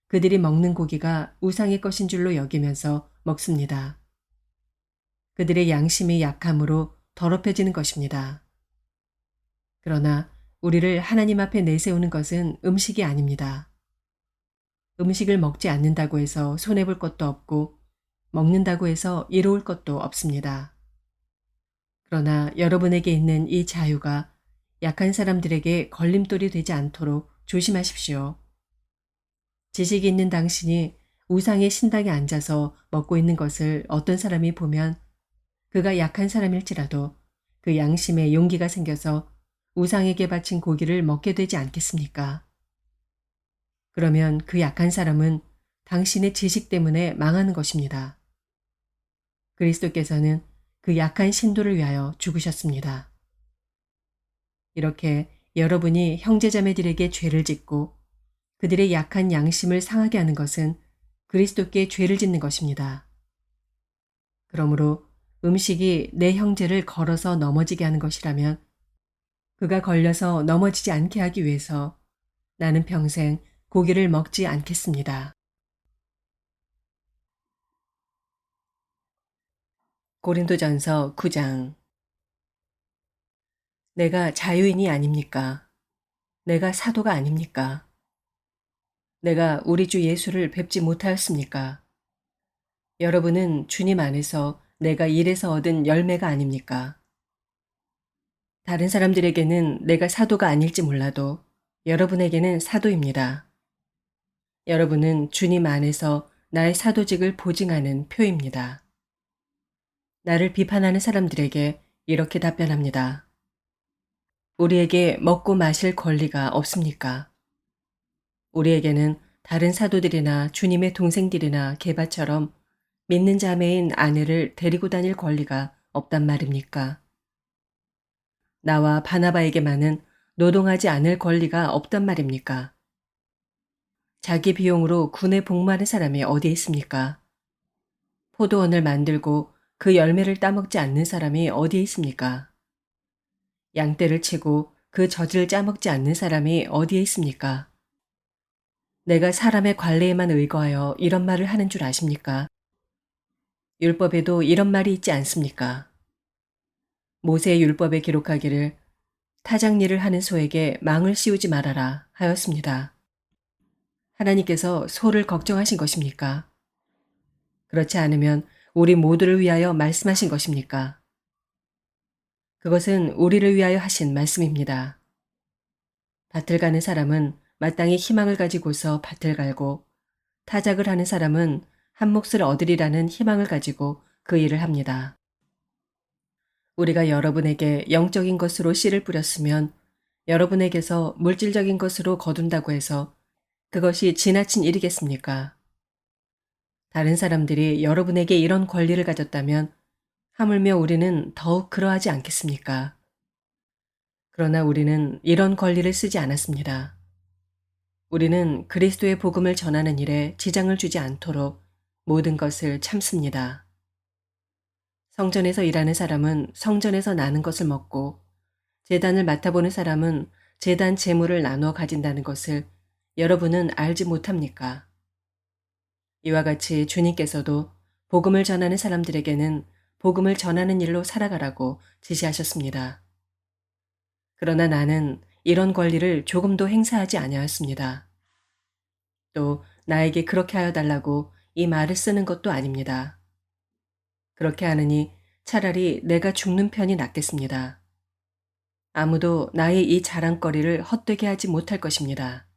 그들이 먹는 고기가 우상의 것인 줄로 여기면서 먹습니다. 그들의 양심이 약함으로 더럽혀지는 것입니다. 그러나 우리를 하나님 앞에 내세우는 것은 음식이 아닙니다. 음식을 먹지 않는다고 해서 손해볼 것도 없고 먹는다고 해서 이로울 것도 없습니다. 그러나 여러분에게 있는 이 자유가 약한 사람들에게 걸림돌이 되지 않도록 조심하십시오. 지식이 있는 당신이 우상의 신당에 앉아서 먹고 있는 것을 어떤 사람이 보면 그가 약한 사람일지라도 그 양심에 용기가 생겨서 우상에게 바친 고기를 먹게 되지 않겠습니까? 그러면 그 약한 사람은 당신의 지식 때문에 망하는 것입니다. 그리스도께서는 그 약한 신도를 위하여 죽으셨습니다. 이렇게 여러분이 형제자매들에게 죄를 짓고 그들의 약한 양심을 상하게 하는 것은 그리스도께 죄를 짓는 것입니다. 그러므로 음식이 내 형제를 걸어서 넘어지게 하는 것이라면 그가 걸려서 넘어지지 않게 하기 위해서 나는 평생 고기를 먹지 않겠습니다. 고린도전서 9장. 내가 자유인이 아닙니까? 내가 사도가 아닙니까? 내가 우리 주 예수를 뵙지 못하였습니까? 여러분은 주님 안에서 내가 일에서 얻은 열매가 아닙니까? 다른 사람들에게는 내가 사도가 아닐지 몰라도 여러분에게는 사도입니다. 여러분은 주님 안에서 나의 사도직을 보증하는 표입니다. 나를 비판하는 사람들에게 이렇게 답변합니다. 우리에게 먹고 마실 권리가 없습니까? 우리에게는 다른 사도들이나 주님의 동생들이나 게바처럼 믿는 자매인 아내를 데리고 다닐 권리가 없단 말입니까? 나와 바나바에게만은 노동하지 않을 권리가 없단 말입니까? 자기 비용으로 군에 복무하는 사람이 어디 있습니까? 포도원을 만들고 그 열매를 따먹지 않는 사람이 어디에 있습니까? 양떼를 치고 그 젖을 짜먹지 않는 사람이 어디에 있습니까? 내가 사람의 관례에만 의거하여 이런 말을 하는 줄 아십니까? 율법에도 이런 말이 있지 않습니까? 모세의 율법에 기록하기를 타작 일을 하는 소에게 망을 씌우지 말아라 하였습니다. 하나님께서 소를 걱정하신 것입니까? 그렇지 않으면 우리 모두를 위하여 말씀하신 것입니까? 그것은 우리를 위하여 하신 말씀입니다. 밭을 가는 사람은 마땅히 희망을 가지고서 밭을 갈고 타작을 하는 사람은 한 몫을 얻으리라는 희망을 가지고 그 일을 합니다. 우리가 여러분에게 영적인 것으로 씨를 뿌렸으면 여러분에게서 물질적인 것으로 거둔다고 해서 그것이 지나친 일이겠습니까? 다른 사람들이 여러분에게 이런 권리를 가졌다면 하물며 우리는 더욱 그러하지 않겠습니까? 그러나 우리는 이런 권리를 쓰지 않았습니다. 우리는 그리스도의 복음을 전하는 일에 지장을 주지 않도록 모든 것을 참습니다. 성전에서 일하는 사람은 성전에서 나는 것을 먹고 제단을 맡아보는 사람은 제단 재물을 나누어 가진다는 것을 여러분은 알지 못합니까? 이와 같이 주님께서도 복음을 전하는 사람들에게는 복음을 전하는 일로 살아가라고 지시하셨습니다. 그러나 나는 이런 권리를 조금도 행사하지 아니하였습니다. 또 나에게 그렇게 하여 달라고 이 말을 쓰는 것도 아닙니다. 그렇게 하느니 차라리 내가 죽는 편이 낫겠습니다. 아무도 나의 이 자랑거리를 헛되게 하지 못할 것입니다.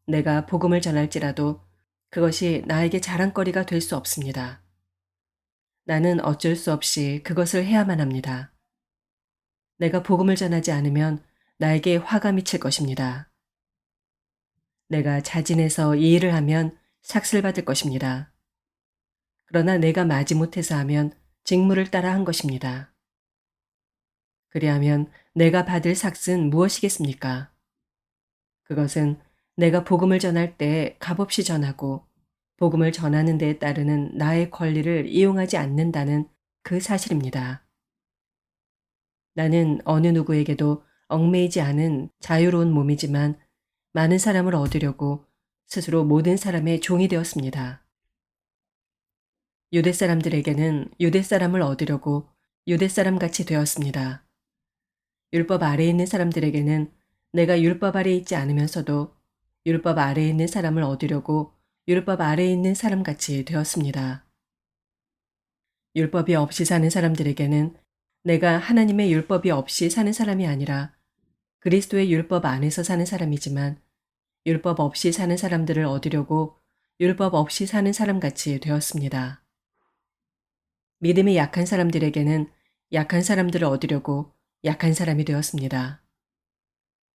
내가 복음을 전할지라도 그것이 나에게 자랑거리가 될 수 없습니다. 나는 어쩔 수 없이 그것을 해야만 합니다. 내가 복음을 전하지 않으면 나에게 화가 미칠 것입니다. 내가 자진해서 이 일을 하면 삭슬받을 것입니다. 그러나 내가 마지못해서 하면 직무를 따라 한 것입니다. 그리하면 내가 받을 삭은 무엇이겠습니까? 그것은 내가 복음을 전할 때 값없이 전하고 복음을 전하는 데에 따르는 나의 권리를 이용하지 않는다는 그 사실입니다. 나는 어느 누구에게도 얽매이지 않은 자유로운 몸이지만 많은 사람을 얻으려고 스스로 모든 사람의 종이 되었습니다. 유대 사람들에게는 유대 사람을 얻으려고 유대 사람 같이 되었습니다. 율법 아래에 있는 사람들에게는 내가 율법 아래에 있지 않으면서도 율법 아래에 있는 사람을 얻으려고 율법 아래에 있는 사람 같이 되었습니다. 율법이 없이 사는 사람들에게는 내가 하나님의 율법이 없이 사는 사람이 아니라 그리스도의 율법 안에서 사는 사람이지만 율법 없이 사는 사람들을 얻으려고 율법 없이 사는 사람 같이 되었습니다. 믿음이 약한 사람들에게는 약한 사람들을 얻으려고 약한 사람이 되었습니다.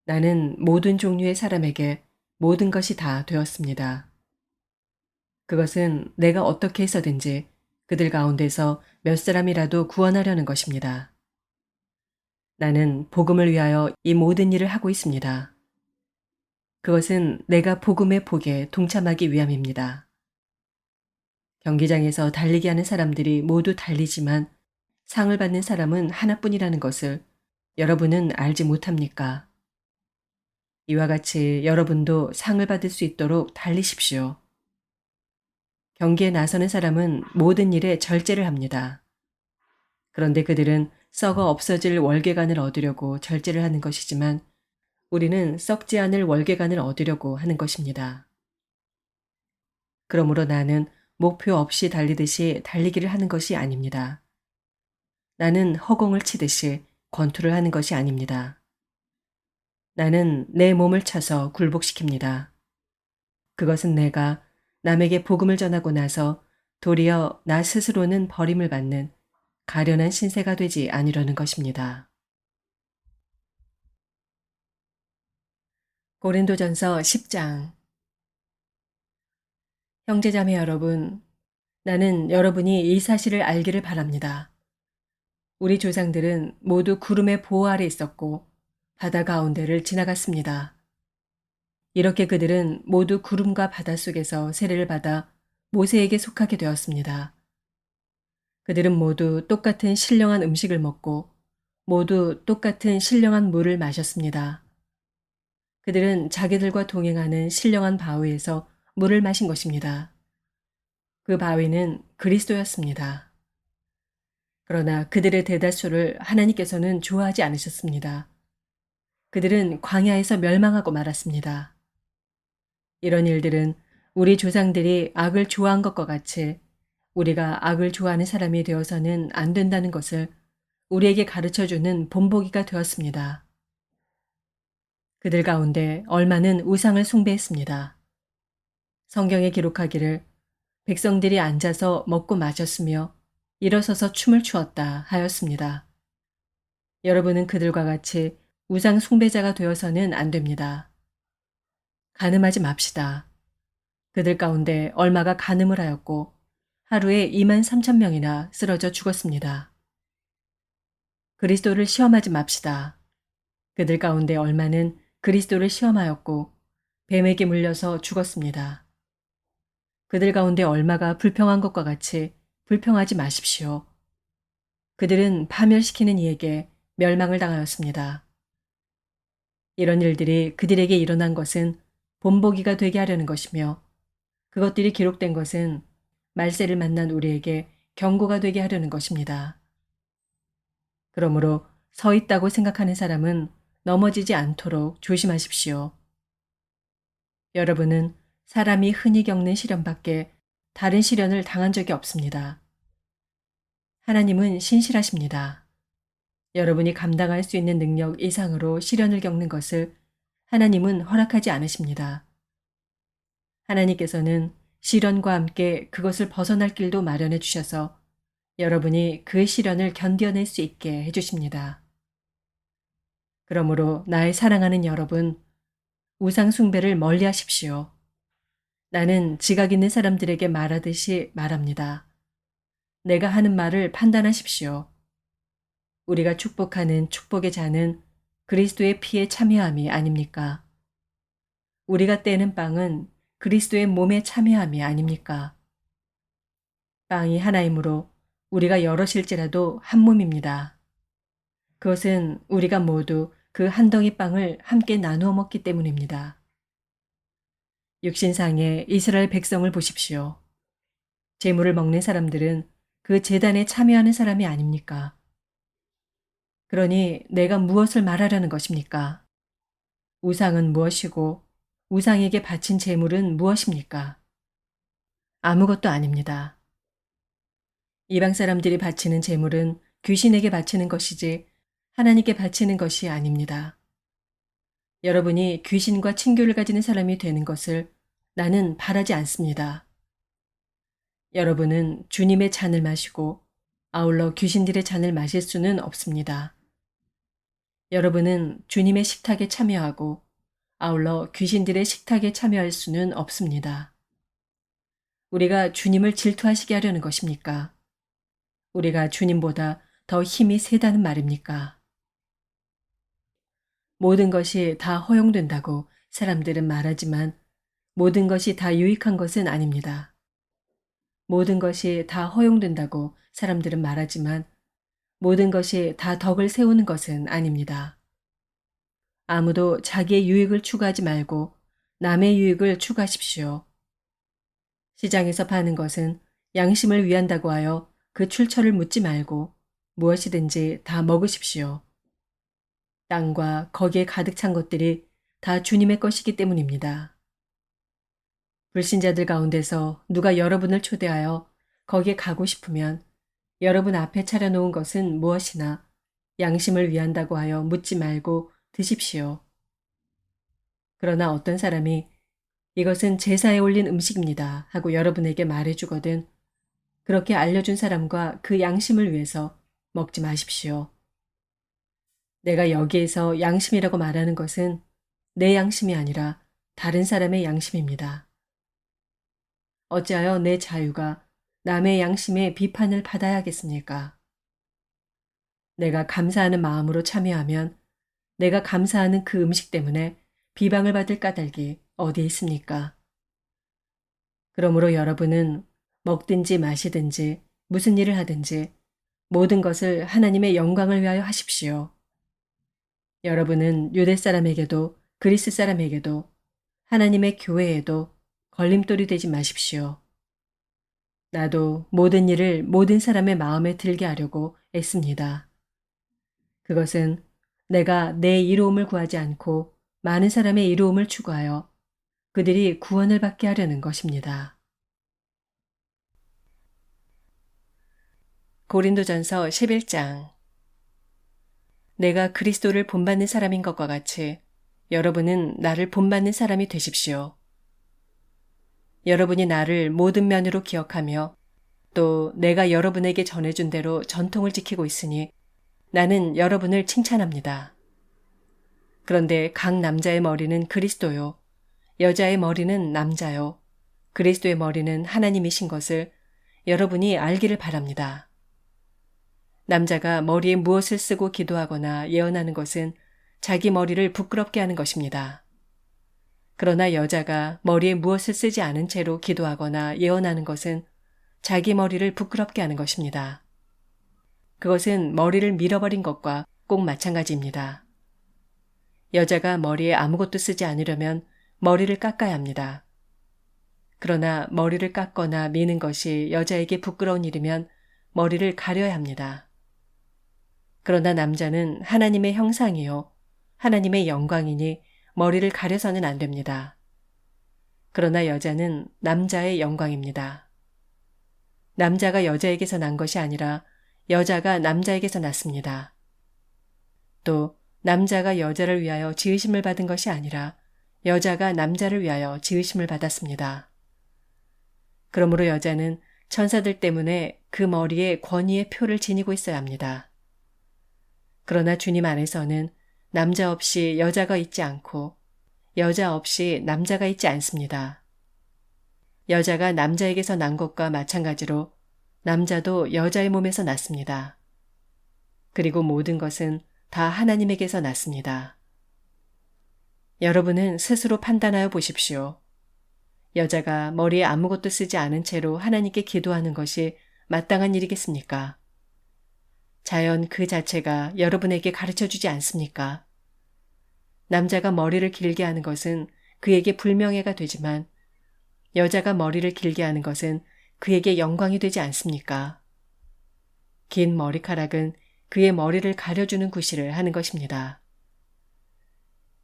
나는 모든 종류의 사람에게 모든 것이 다 되었습니다. 그것은 내가 어떻게 해서든지 그들 가운데서 몇 사람이라도 구원하려는 것입니다. 나는 복음을 위하여 이 모든 일을 하고 있습니다. 그것은 내가 복음의 복에 동참하기 위함입니다. 경기장에서 달리기 하는 사람들이 모두 달리지만 상을 받는 사람은 하나뿐이라는 것을 여러분은 알지 못합니까? 이와 같이 여러분도 상을 받을 수 있도록 달리십시오. 경기에 나서는 사람은 모든 일에 절제를 합니다. 그런데 그들은 썩어 없어질 월계관을 얻으려고 절제를 하는 것이지만 우리는 썩지 않을 월계관을 얻으려고 하는 것입니다. 그러므로 나는 목표 없이 달리듯이 달리기를 하는 것이 아닙니다. 나는 허공을 치듯이 권투를 하는 것이 아닙니다. 나는 내 몸을 차서 굴복시킵니다. 그것은 내가 남에게 복음을 전하고 나서 도리어 나 스스로는 버림을 받는 가련한 신세가 되지 아니려는 것입니다. 고린도전서 10장. 형제자매 여러분, 나는 여러분이 이 사실을 알기를 바랍니다. 우리 조상들은 모두 구름의 보호 아래 있었고 바다 가운데를 지나갔습니다. 이렇게 그들은 모두 구름과 바다 속에서 세례를 받아 모세에게 속하게 되었습니다. 그들은 모두 똑같은 신령한 음식을 먹고 모두 똑같은 신령한 물을 마셨습니다. 그들은 자기들과 동행하는 신령한 바위에서 물을 마신 것입니다. 그 바위는 그리스도였습니다. 그러나 그들의 대다수를 하나님께서는 좋아하지 않으셨습니다. 그들은 광야에서 멸망하고 말았습니다. 이런 일들은 우리 조상들이 악을 좋아한 것과 같이 우리가 악을 좋아하는 사람이 되어서는 안 된다는 것을 우리에게 가르쳐주는 본보기가 되었습니다. 그들 가운데 얼마는 우상을 숭배했습니다. 성경에 기록하기를 백성들이 앉아서 먹고 마셨으며 일어서서 춤을 추었다 하였습니다. 여러분은 그들과 같이 우상 숭배자가 되어서는 안 됩니다. 간음하지 맙시다. 그들 가운데 얼마가 간음을 하였고 하루에 2만 3천 명이나 쓰러져 죽었습니다. 그리스도를 시험하지 맙시다. 그들 가운데 얼마는 그리스도를 시험하였고 뱀에게 물려서 죽었습니다. 그들 가운데 얼마가 불평한 것과 같이 불평하지 마십시오. 그들은 파멸시키는 이에게 멸망을 당하였습니다. 이런 일들이 그들에게 일어난 것은 본보기가 되게 하려는 것이며 그것들이 기록된 것은 말세를 만난 우리에게 경고가 되게 하려는 것입니다. 그러므로 서 있다고 생각하는 사람은 넘어지지 않도록 조심하십시오. 여러분은 사람이 흔히 겪는 시련밖에 다른 시련을 당한 적이 없습니다. 하나님은 신실하십니다. 여러분이 감당할 수 있는 능력 이상으로 시련을 겪는 것을 하나님은 허락하지 않으십니다. 하나님께서는 시련과 함께 그것을 벗어날 길도 마련해 주셔서 여러분이 그 시련을 견뎌낼 수 있게 해주십니다. 그러므로 나의 사랑하는 여러분, 우상 숭배를 멀리 하십시오. 나는 지각 있는 사람들에게 말하듯이 말합니다. 내가 하는 말을 판단하십시오. 우리가 축복하는 축복의 잔은 그리스도의 피에 참여함이 아닙니까? 우리가 떼는 빵은 그리스도의 몸에 참여함이 아닙니까? 빵이 하나이므로 우리가 여럿일지라도 한 몸입니다. 그것은 우리가 모두 그 한 덩이 빵을 함께 나누어 먹기 때문입니다. 육신상의 이스라엘 백성을 보십시오. 제물을 먹는 사람들은 그 제단에 참여하는 사람이 아닙니까? 그러니 내가 무엇을 말하려는 것입니까? 우상은 무엇이고 우상에게 바친 제물은 무엇입니까? 아무것도 아닙니다. 이방 사람들이 바치는 제물은 귀신에게 바치는 것이지 하나님께 바치는 것이 아닙니다. 여러분이 귀신과 친교를 가지는 사람이 되는 것을 나는 바라지 않습니다. 여러분은 주님의 잔을 마시고 아울러 귀신들의 잔을 마실 수는 없습니다. 여러분은 주님의 식탁에 참여하고 아울러 귀신들의 식탁에 참여할 수는 없습니다. 우리가 주님을 질투하시게 하려는 것입니까? 우리가 주님보다 더 힘이 세다는 말입니까? 모든 것이 다 허용된다고 사람들은 말하지만 모든 것이 다 유익한 것은 아닙니다. 모든 것이 다 허용된다고 사람들은 말하지만 모든 것이 다 덕을 세우는 것은 아닙니다. 아무도 자기의 유익을 추구하지 말고 남의 유익을 추구하십시오. 시장에서 파는 것은 양심을 위한다고 하여 그 출처를 묻지 말고 무엇이든지 다 먹으십시오. 땅과 거기에 가득 찬 것들이 다 주님의 것이기 때문입니다. 불신자들 가운데서 누가 여러분을 초대하여 거기에 가고 싶으면 여러분 앞에 차려놓은 것은 무엇이나 양심을 위한다고 하여 묻지 말고 드십시오. 그러나 어떤 사람이 이것은 제사에 올린 음식입니다 하고 여러분에게 말해주거든 그렇게 알려준 사람과 그 양심을 위해서 먹지 마십시오. 내가 여기에서 양심이라고 말하는 것은 내 양심이 아니라 다른 사람의 양심입니다. 어찌하여 내 자유가 남의 양심의 비판을 받아야 하겠습니까? 내가 감사하는 마음으로 참여하면 내가 감사하는 그 음식 때문에 비방을 받을 까닭이 어디에 있습니까? 그러므로 여러분은 먹든지 마시든지 무슨 일을 하든지 모든 것을 하나님의 영광을 위하여 하십시오. 여러분은 유대 사람에게도 그리스 사람에게도 하나님의 교회에도 걸림돌이 되지 마십시오. 나도 모든 일을 모든 사람의 마음에 들게 하려고 애씁니다. 그것은 내가 내 이로움을 구하지 않고 많은 사람의 이로움을 추구하여 그들이 구원을 받게 하려는 것입니다. 고린도전서 11장 내가 그리스도를 본받는 사람인 것과 같이 여러분은 나를 본받는 사람이 되십시오. 여러분이 나를 모든 면으로 기억하며 또 내가 여러분에게 전해준 대로 전통을 지키고 있으니 나는 여러분을 칭찬합니다. 그런데 각 남자의 머리는 그리스도요. 여자의 머리는 남자요. 그리스도의 머리는 하나님이신 것을 여러분이 알기를 바랍니다. 남자가 머리에 무엇을 쓰고 기도하거나 예언하는 것은 자기 머리를 부끄럽게 하는 것입니다. 그러나 여자가 머리에 무엇을 쓰지 않은 채로 기도하거나 예언하는 것은 자기 머리를 부끄럽게 하는 것입니다. 그것은 머리를 밀어버린 것과 꼭 마찬가지입니다. 여자가 머리에 아무것도 쓰지 않으려면 머리를 깎아야 합니다. 그러나 머리를 깎거나 미는 것이 여자에게 부끄러운 일이면 머리를 가려야 합니다. 그러나 남자는 하나님의 형상이요 하나님의 영광이니 머리를 가려서는 안 됩니다. 그러나 여자는 남자의 영광입니다. 남자가 여자에게서 난 것이 아니라 여자가 남자에게서 났습니다. 또 남자가 여자를 위하여 지으심을 받은 것이 아니라 여자가 남자를 위하여 지으심을 받았습니다. 그러므로 여자는 천사들 때문에 그 머리에 권위의 표를 지니고 있어야 합니다. 그러나 주님 안에서는 남자 없이 여자가 있지 않고 여자 없이 남자가 있지 않습니다. 여자가 남자에게서 난 것과 마찬가지로 남자도 여자의 몸에서 났습니다. 그리고 모든 것은 다 하나님에게서 났습니다. 여러분은 스스로 판단하여 보십시오. 여자가 머리에 아무것도 쓰지 않은 채로 하나님께 기도하는 것이 마땅한 일이겠습니까? 자연 그 자체가 여러분에게 가르쳐주지 않습니까? 남자가 머리를 길게 하는 것은 그에게 불명예가 되지만 여자가 머리를 길게 하는 것은 그에게 영광이 되지 않습니까? 긴 머리카락은 그의 머리를 가려주는 구실을 하는 것입니다.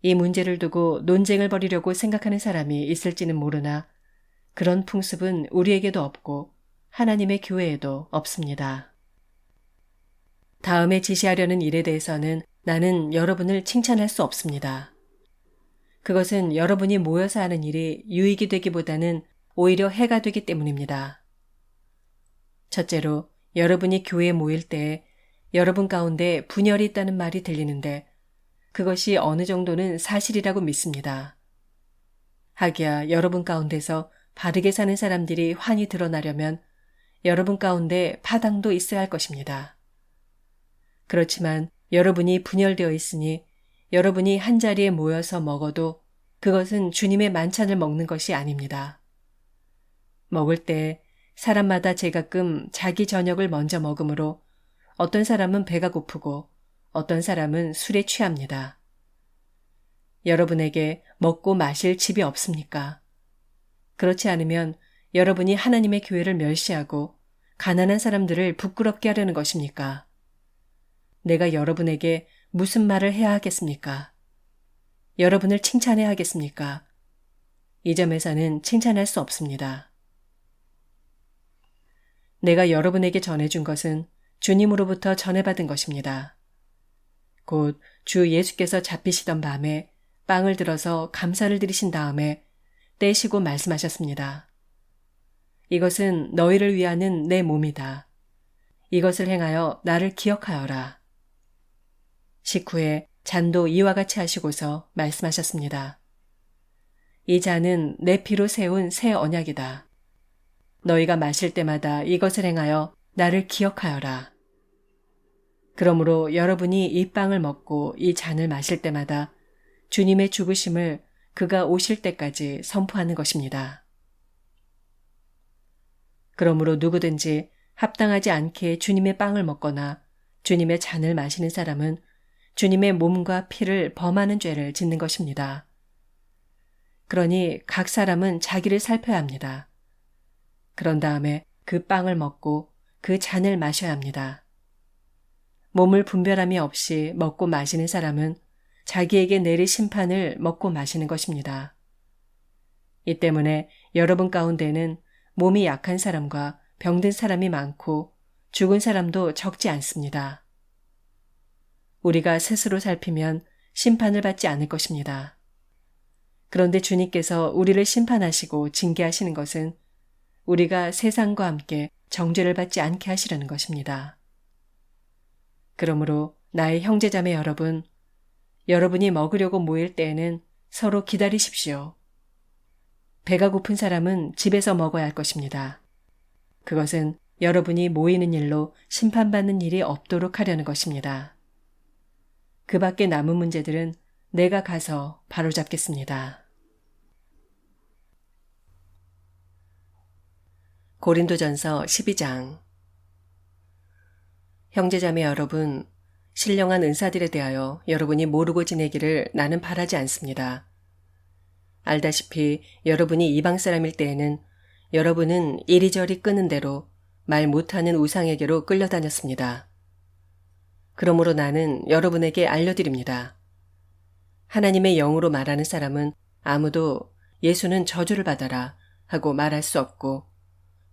이 문제를 두고 논쟁을 벌이려고 생각하는 사람이 있을지는 모르나 그런 풍습은 우리에게도 없고 하나님의 교회에도 없습니다. 다음에 지시하려는 일에 대해서는 나는 여러분을 칭찬할 수 없습니다. 그것은 여러분이 모여서 하는 일이 유익이 되기보다는 오히려 해가 되기 때문입니다. 첫째로 여러분이 교회에 모일 때 여러분 가운데 분열이 있다는 말이 들리는데 그것이 어느 정도는 사실이라고 믿습니다. 하기야 여러분 가운데서 바르게 사는 사람들이 환히 드러나려면 여러분 가운데 파당도 있어야 할 것입니다. 그렇지만 여러분이 분열되어 있으니 여러분이 한자리에 모여서 먹어도 그것은 주님의 만찬을 먹는 것이 아닙니다. 먹을 때 사람마다 제가끔 자기 저녁을 먼저 먹으므로 어떤 사람은 배가 고프고 어떤 사람은 술에 취합니다. 여러분에게 먹고 마실 집이 없습니까? 그렇지 않으면 여러분이 하나님의 교회를 멸시하고 가난한 사람들을 부끄럽게 하려는 것입니까? 내가 여러분에게 무슨 말을 해야 하겠습니까? 여러분을 칭찬해야 하겠습니까? 이 점에서는 칭찬할 수 없습니다. 내가 여러분에게 전해준 것은 주님으로부터 전해받은 것입니다. 곧 주 예수께서 잡히시던 밤에 빵을 들어서 감사를 드리신 다음에 떼시고 말씀하셨습니다. 이것은 너희를 위하는 내 몸이다. 이것을 행하여 나를 기억하여라. 식후에 잔도 이와 같이 하시고서 말씀하셨습니다. 이 잔은 내 피로 세운 새 언약이다. 너희가 마실 때마다 이것을 행하여 나를 기억하여라. 그러므로 여러분이 이 빵을 먹고 이 잔을 마실 때마다 주님의 죽으심을 그가 오실 때까지 선포하는 것입니다. 그러므로 누구든지 합당하지 않게 주님의 빵을 먹거나 주님의 잔을 마시는 사람은 주님의 몸과 피를 범하는 죄를 짓는 것입니다. 그러니 각 사람은 자기를 살펴야 합니다. 그런 다음에 그 빵을 먹고 그 잔을 마셔야 합니다. 몸을 분별함이 없이 먹고 마시는 사람은 자기에게 내릴 심판을 먹고 마시는 것입니다. 이 때문에 여러분 가운데는 몸이 약한 사람과 병든 사람이 많고 죽은 사람도 적지 않습니다. 우리가 스스로 살피면 심판을 받지 않을 것입니다. 그런데 주님께서 우리를 심판하시고 징계하시는 것은 우리가 세상과 함께 정죄를 받지 않게 하시려는 것입니다. 그러므로 나의 형제자매 여러분, 여러분이 먹으려고 모일 때에는 서로 기다리십시오. 배가 고픈 사람은 집에서 먹어야 할 것입니다. 그것은 여러분이 모이는 일로 심판받는 일이 없도록 하려는 것입니다. 그 밖에 남은 문제들은 내가 가서 바로잡겠습니다. 고린도전서 12장. 형제자매 여러분, 신령한 은사들에 대하여 여러분이 모르고 지내기를 나는 바라지 않습니다. 알다시피 여러분이 이방 사람일 때에는 여러분은 이리저리 끄는 대로 말 못하는 우상에게로 끌려다녔습니다. 그러므로 나는 여러분에게 알려드립니다. 하나님의 영으로 말하는 사람은 아무도 예수는 저주를 받아라 하고 말할 수 없고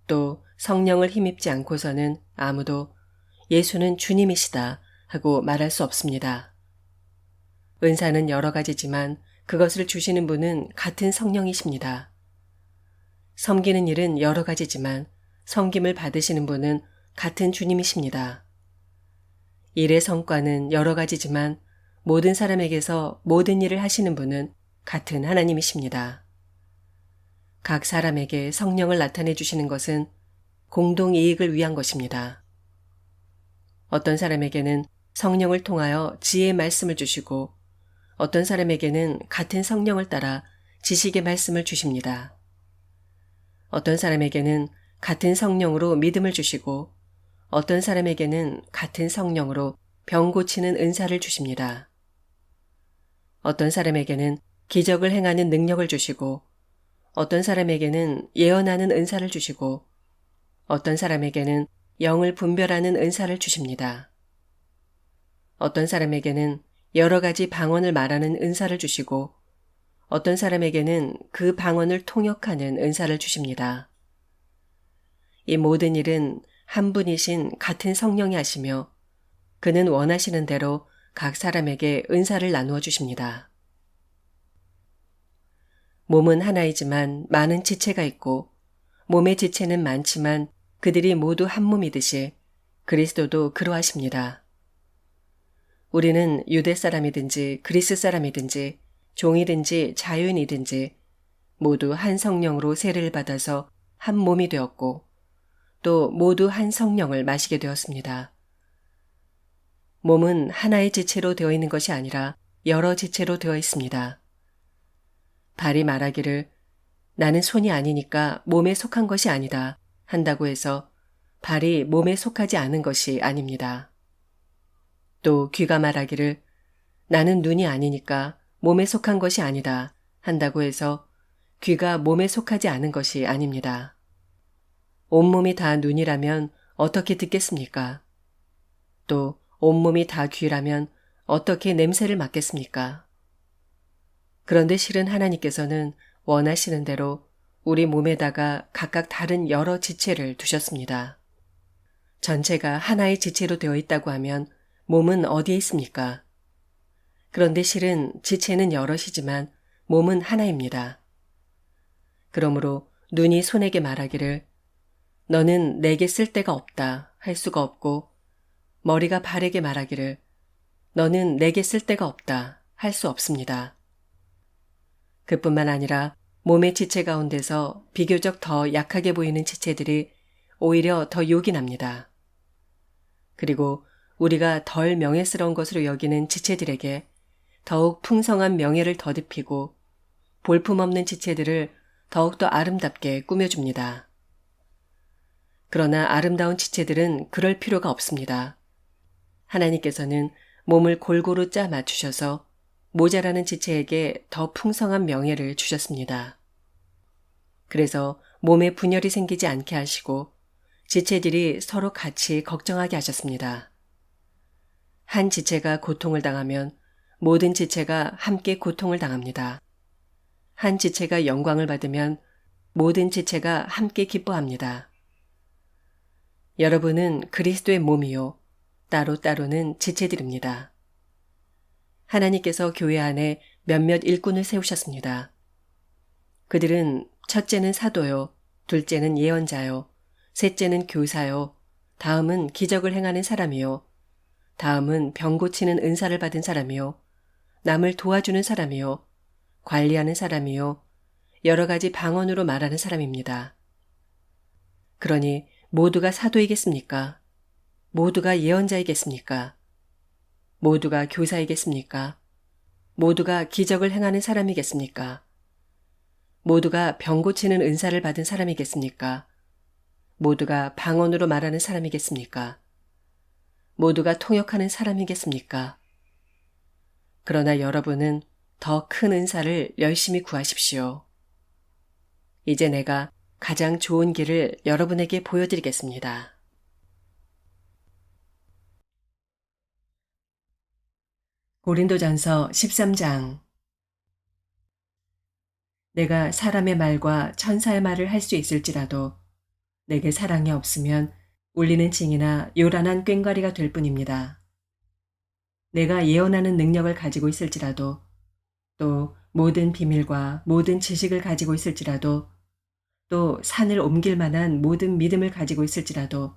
또 성령을 힘입지 않고서는 아무도 예수는 주님이시다 하고 말할 수 없습니다. 은사는 여러 가지지만 그것을 주시는 분은 같은 성령이십니다. 섬기는 일은 여러 가지지만 섬김을 받으시는 분은 같은 주님이십니다. 일의 성과는 여러 가지지만 모든 사람에게서 모든 일을 하시는 분은 같은 하나님이십니다. 각 사람에게 성령을 나타내 주시는 것은 공동 이익을 위한 것입니다. 어떤 사람에게는 성령을 통하여 지혜의 말씀을 주시고 어떤 사람에게는 같은 성령을 따라 지식의 말씀을 주십니다. 어떤 사람에게는 같은 성령으로 믿음을 주시고 어떤 사람에게는 같은 성령으로 병 고치는 은사를 주십니다. 어떤 사람에게는 기적을 행하는 능력을 주시고 어떤 사람에게는 예언하는 은사를 주시고 어떤 사람에게는 영을 분별하는 은사를 주십니다. 어떤 사람에게는 여러 가지 방언을 말하는 은사를 주시고 어떤 사람에게는 그 방언을 통역하는 은사를 주십니다. 이 모든 일은 한 분이신 같은 성령이 하시며 그는 원하시는 대로 각 사람에게 은사를 나누어 주십니다. 몸은 하나이지만 많은 지체가 있고 몸의 지체는 많지만 그들이 모두 한 몸이듯이 그리스도도 그러하십니다. 우리는 유대 사람이든지 그리스 사람이든지 종이든지 자유인이든지 모두 한 성령으로 세례를 받아서 한 몸이 되었고 또 모두 한 성령을 마시게 되었습니다. 몸은 하나의 지체로 되어 있는 것이 아니라 여러 지체로 되어 있습니다. 발이 말하기를 나는 손이 아니니까 몸에 속한 것이 아니다 한다고 해서 발이 몸에 속하지 않은 것이 아닙니다. 또 귀가 말하기를 나는 눈이 아니니까 몸에 속한 것이 아니다 한다고 해서 귀가 몸에 속하지 않은 것이 아닙니다. 온몸이 다 눈이라면 어떻게 듣겠습니까? 또 온몸이 다 귀라면 어떻게 냄새를 맡겠습니까? 그런데 실은 하나님께서는 원하시는 대로 우리 몸에다가 각각 다른 여러 지체를 두셨습니다. 전체가 하나의 지체로 되어 있다고 하면 몸은 어디에 있습니까? 그런데 실은 지체는 여럿이지만 몸은 하나입니다. 그러므로 눈이 손에게 말하기를 너는 내게 쓸데가 없다 할 수가 없고 머리가 발에게 말하기를 너는 내게 쓸데가 없다 할 수 없습니다. 그뿐만 아니라 몸의 지체 가운데서 비교적 더 약하게 보이는 지체들이 오히려 더 욕이 납니다. 그리고 우리가 덜 명예스러운 것으로 여기는 지체들에게 더욱 풍성한 명예를 더듬히고 볼품없는 지체들을 더욱더 아름답게 꾸며줍니다. 그러나 아름다운 지체들은 그럴 필요가 없습니다. 하나님께서는 몸을 골고루 짜 맞추셔서 모자라는 지체에게 더 풍성한 명예를 주셨습니다. 그래서 몸에 분열이 생기지 않게 하시고 지체들이 서로 같이 걱정하게 하셨습니다. 한 지체가 고통을 당하면 모든 지체가 함께 고통을 당합니다. 한 지체가 영광을 받으면 모든 지체가 함께 기뻐합니다. 여러분은 그리스도의 몸이요 따로따로는 지체들입니다. 하나님께서 교회 안에 몇몇 일꾼을 세우셨습니다. 그들은 첫째는 사도요, 둘째는 예언자요, 셋째는 교사요, 다음은 기적을 행하는 사람이요, 다음은 병 고치는 은사를 받은 사람이요, 남을 도와주는 사람이요, 관리하는 사람이요, 여러 가지 방언으로 말하는 사람입니다. 그러니 모두가 사도이겠습니까? 모두가 예언자이겠습니까? 모두가 교사이겠습니까? 모두가 기적을 행하는 사람이겠습니까? 모두가 병 고치는 은사를 받은 사람이겠습니까? 모두가 방언으로 말하는 사람이겠습니까? 모두가 통역하는 사람이겠습니까? 그러나 여러분은 더 큰 은사를 열심히 구하십시오. 이제 내가 가장 좋은 길을 여러분에게 보여드리겠습니다. 고린도전서 13장. 내가 사람의 말과 천사의 말을 할 수 있을지라도 내게 사랑이 없으면 울리는 징이나 요란한 꽹과리가 될 뿐입니다. 내가 예언하는 능력을 가지고 있을지라도, 또 모든 비밀과 모든 지식을 가지고 있을지라도, 또 산을 옮길 만한 모든 믿음을 가지고 있을지라도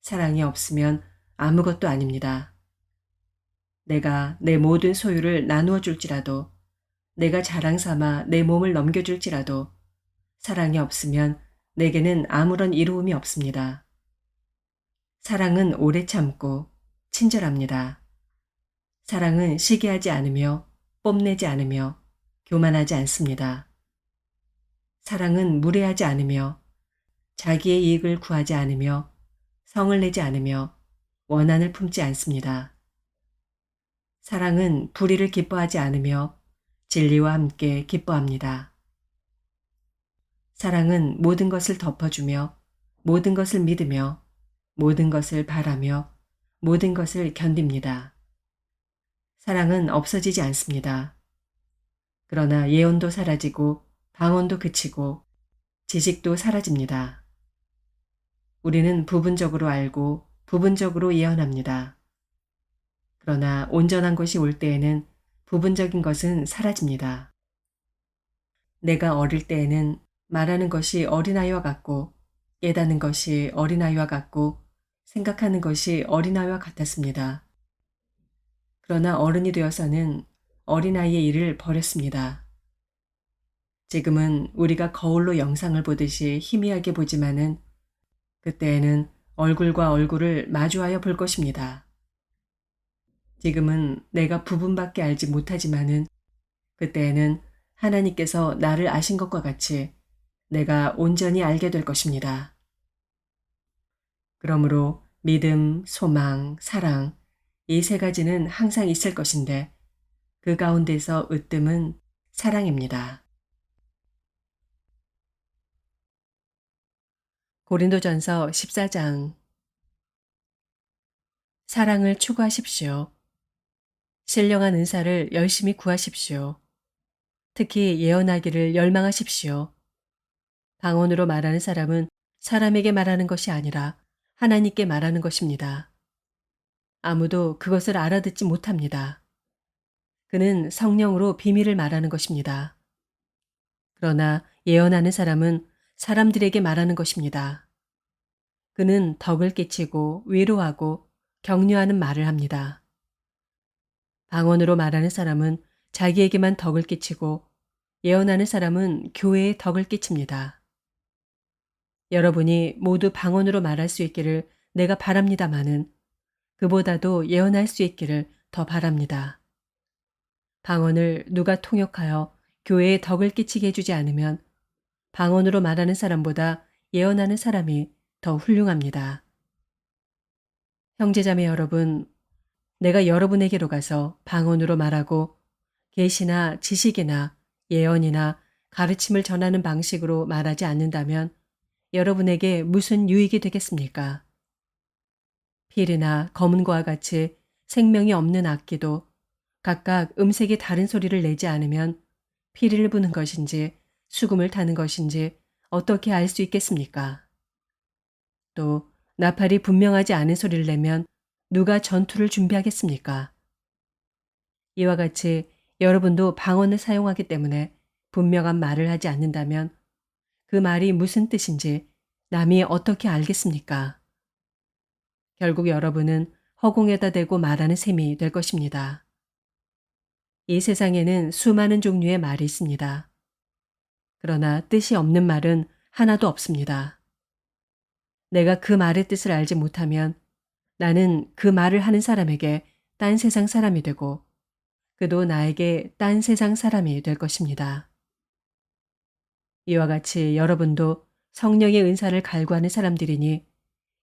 사랑이 없으면 아무것도 아닙니다. 내가 내 모든 소유를 나누어 줄지라도, 내가 자랑 삼아 내 몸을 넘겨줄지라도 사랑이 없으면 내게는 아무런 이로움이 없습니다. 사랑은 오래 참고 친절합니다. 사랑은 시기하지 않으며 뽐내지 않으며 교만하지 않습니다. 사랑은 무례하지 않으며 자기의 이익을 구하지 않으며 성을 내지 않으며 원한을 품지 않습니다. 사랑은 불의를 기뻐하지 않으며 진리와 함께 기뻐합니다. 사랑은 모든 것을 덮어주며 모든 것을 믿으며 모든 것을 바라며 모든 것을 견딥니다. 사랑은 없어지지 않습니다. 그러나 예언도 사라지고 방언도 그치고 지식도 사라집니다. 우리는 부분적으로 알고 부분적으로 예언합니다. 그러나 온전한 것이 올 때에는 부분적인 것은 사라집니다. 내가 어릴 때에는 말하는 것이 어린아이와 같고 깨닫는 것이 어린아이와 같고 생각하는 것이 어린아이와 같았습니다. 그러나 어른이 되어서는 어린아이의 일을 버렸습니다. 지금은 우리가 거울로 영상을 보듯이 희미하게 보지만은 그때에는 얼굴과 얼굴을 마주하여 볼 것입니다. 지금은 내가 부분밖에 알지 못하지만은 그때에는 하나님께서 나를 아신 것과 같이 내가 온전히 알게 될 것입니다. 그러므로 믿음, 소망, 사랑 이 세 가지는 항상 있을 것인데 그 가운데서 으뜸은 사랑입니다. 고린도전서 14장. 사랑을 추구하십시오. 신령한 은사를 열심히 구하십시오. 특히 예언하기를 열망하십시오. 방언으로 말하는 사람은 사람에게 말하는 것이 아니라 하나님께 말하는 것입니다. 아무도 그것을 알아듣지 못합니다. 그는 성령으로 비밀을 말하는 것입니다. 그러나 예언하는 사람은 사람들에게 말하는 것입니다. 그는 덕을 끼치고 위로하고 격려하는 말을 합니다. 방언으로 말하는 사람은 자기에게만 덕을 끼치고 예언하는 사람은 교회에 덕을 끼칩니다. 여러분이 모두 방언으로 말할 수 있기를 내가 바랍니다마는 그보다도 예언할 수 있기를 더 바랍니다. 방언을 누가 통역하여 교회에 덕을 끼치게 해주지 않으면 방언으로 말하는 사람보다 예언하는 사람이 더 훌륭합니다. 형제자매 여러분, 내가 여러분에게로 가서 방언으로 말하고 계시나 지식이나 예언이나 가르침을 전하는 방식으로 말하지 않는다면 여러분에게 무슨 유익이 되겠습니까? 필이나 검은고와 같이 생명이 없는 악기도 각각 음색이 다른 소리를 내지 않으면 피리를 부는 것인지 수금을 타는 것인지 어떻게 알 수 있겠습니까? 또 나팔이 분명하지 않은 소리를 내면 누가 전투를 준비하겠습니까? 이와 같이 여러분도 방언을 사용하기 때문에 분명한 말을 하지 않는다면 그 말이 무슨 뜻인지 남이 어떻게 알겠습니까? 결국 여러분은 허공에다 대고 말하는 셈이 될 것입니다. 이 세상에는 수많은 종류의 말이 있습니다. 그러나 뜻이 없는 말은 하나도 없습니다. 내가 그 말의 뜻을 알지 못하면 나는 그 말을 하는 사람에게 딴 세상 사람이 되고 그도 나에게 딴 세상 사람이 될 것입니다. 이와 같이 여러분도 성령의 은사를 갈구하는 사람들이니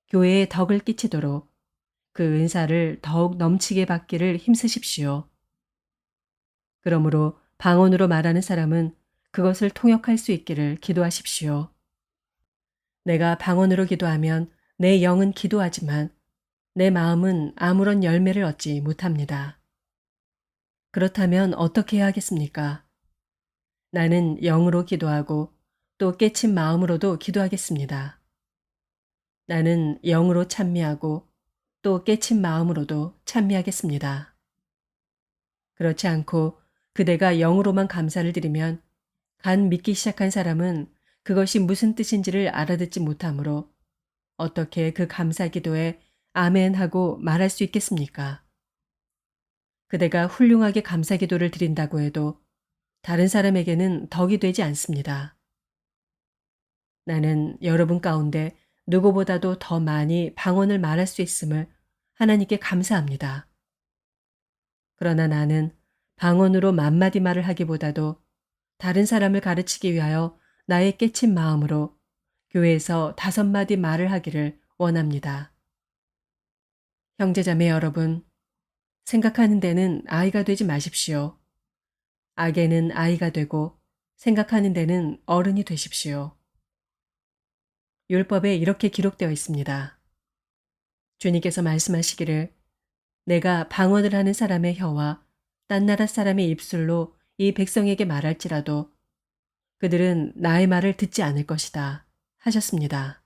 교회에 덕을 끼치도록 그 은사를 더욱 넘치게 받기를 힘쓰십시오. 그러므로 방언으로 말하는 사람은 그것을 통역할 수 있기를 기도하십시오. 내가 방언으로 기도하면 내 영은 기도하지만 내 마음은 아무런 열매를 얻지 못합니다. 그렇다면 어떻게 해야 하겠습니까? 나는 영으로 기도하고 또 깨친 마음으로도 기도하겠습니다. 나는 영으로 찬미하고 또 깨친 마음으로도 찬미하겠습니다. 그렇지 않고 그대가 영으로만 감사를 드리면 간 믿기 시작한 사람은 그것이 무슨 뜻인지를 알아듣지 못하므로 어떻게 그 감사 기도에 아멘 하고 말할 수 있겠습니까? 그대가 훌륭하게 감사 기도를 드린다고 해도 다른 사람에게는 덕이 되지 않습니다. 나는 여러분 가운데 누구보다도 더 많이 방언을 말할 수 있음을 하나님께 감사합니다. 그러나 나는 방언으로 만마디 말을 하기보다도 다른 사람을 가르치기 위하여 나의 깨친 마음으로 교회에서 5마디 말을 하기를 원합니다. 형제자매 여러분, 생각하는 데는 아이가 되지 마십시오. 악에는 아이가 되고 생각하는 데는 어른이 되십시오. 율법에 이렇게 기록되어 있습니다. 주님께서 말씀하시기를 내가 방언을 하는 사람의 혀와 딴 나라 사람의 입술로 이 백성에게 말할지라도 그들은 나의 말을 듣지 않을 것이다 하셨습니다.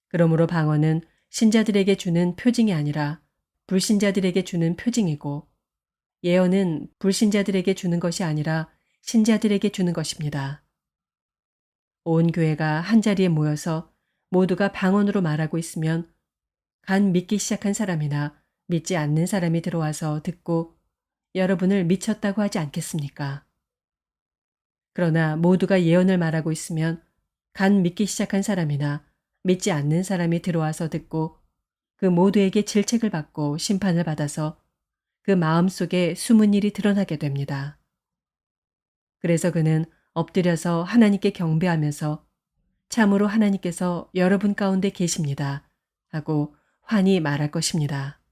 그러므로 방언은 신자들에게 주는 표징이 아니라 불신자들에게 주는 표징이고 예언은 불신자들에게 주는 것이 아니라 신자들에게 주는 것입니다. 온 교회가 한자리에 모여서 모두가 방언으로 말하고 있으면 간 믿기 시작한 사람이나 믿지 않는 사람이 들어와서 듣고 여러분을 미쳤다고 하지 않겠습니까? 그러나 모두가 예언을 말하고 있으면 간 믿기 시작한 사람이나 믿지 않는 사람이 들어와서 듣고 그 모두에게 질책을 받고 심판을 받아서 그 마음속에 숨은 일이 드러나게 됩니다. 그래서 그는 엎드려서 하나님께 경배하면서 참으로 하나님께서 여러분 가운데 계십니다 하고 환히 말할 것입니다.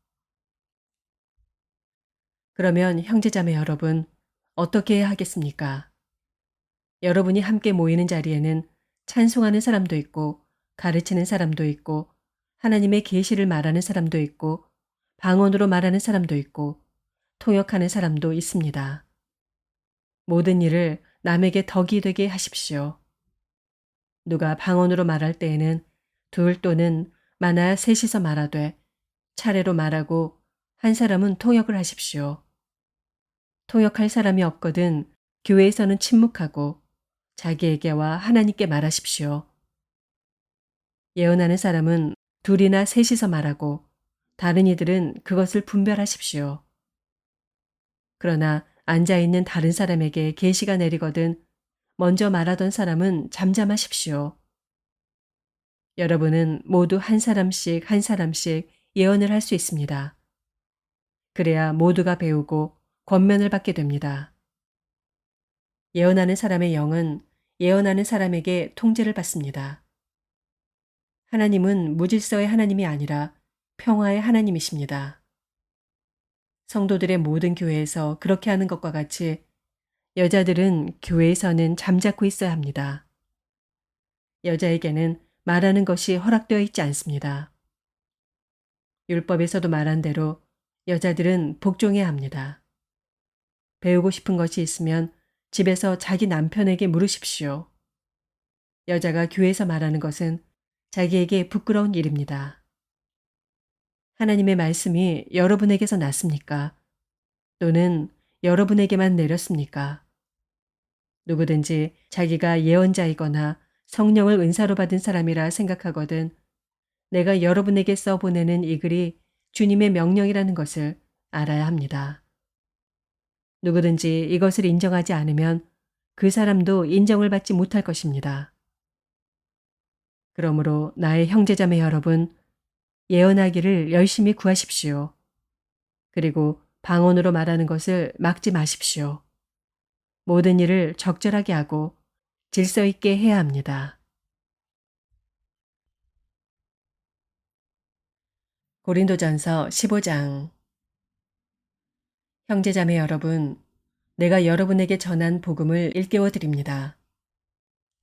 그러면 형제자매 여러분, 어떻게 해야 하겠습니까? 여러분이 함께 모이는 자리에는 찬송하는 사람도 있고 가르치는 사람도 있고 하나님의 계시를 말하는 사람도 있고 방언으로 말하는 사람도 있고 통역하는 사람도 있습니다. 모든 일을 남에게 덕이 되게 하십시오. 누가 방언으로 말할 때에는 둘 또는 많아야 셋이서 말하되 차례로 말하고 한 사람은 통역을 하십시오. 통역할 사람이 없거든 교회에서는 침묵하고 자기에게와 하나님께 말하십시오. 예언하는 사람은 둘이나 셋이서 말하고 다른 이들은 그것을 분별하십시오. 그러나 앉아있는 다른 사람에게 계시가 내리거든 먼저 말하던 사람은 잠잠하십시오. 여러분은 모두 한 사람씩 한 사람씩 예언을 할 수 있습니다. 그래야 모두가 배우고 권면을 받게 됩니다. 예언하는 사람의 영은 예언하는 사람에게 통제를 받습니다. 하나님은 무질서의 하나님이 아니라 평화의 하나님이십니다. 성도들의 모든 교회에서 그렇게 하는 것과 같이 여자들은 교회에서는 잠자코 있어야 합니다. 여자에게는 말하는 것이 허락되어 있지 않습니다. 율법에서도 말한 대로 여자들은 복종해야 합니다. 배우고 싶은 것이 있으면 집에서 자기 남편에게 물으십시오. 여자가 교회에서 말하는 것은 자기에게 부끄러운 일입니다. 하나님의 말씀이 여러분에게서 났습니까? 또는 여러분에게만 내렸습니까? 누구든지 자기가 예언자이거나 성령을 은사로 받은 사람이라 생각하거든 내가 여러분에게 써보내는 이 글이 주님의 명령이라는 것을 알아야 합니다. 누구든지 이것을 인정하지 않으면 그 사람도 인정을 받지 못할 것입니다. 그러므로 나의 형제자매 여러분, 예언하기를 열심히 구하십시오. 그리고 방언으로 말하는 것을 막지 마십시오. 모든 일을 적절하게 하고 질서 있게 해야 합니다. 고린도전서 15장. 형제자매 여러분, 내가 여러분에게 전한 복음을 일깨워 드립니다.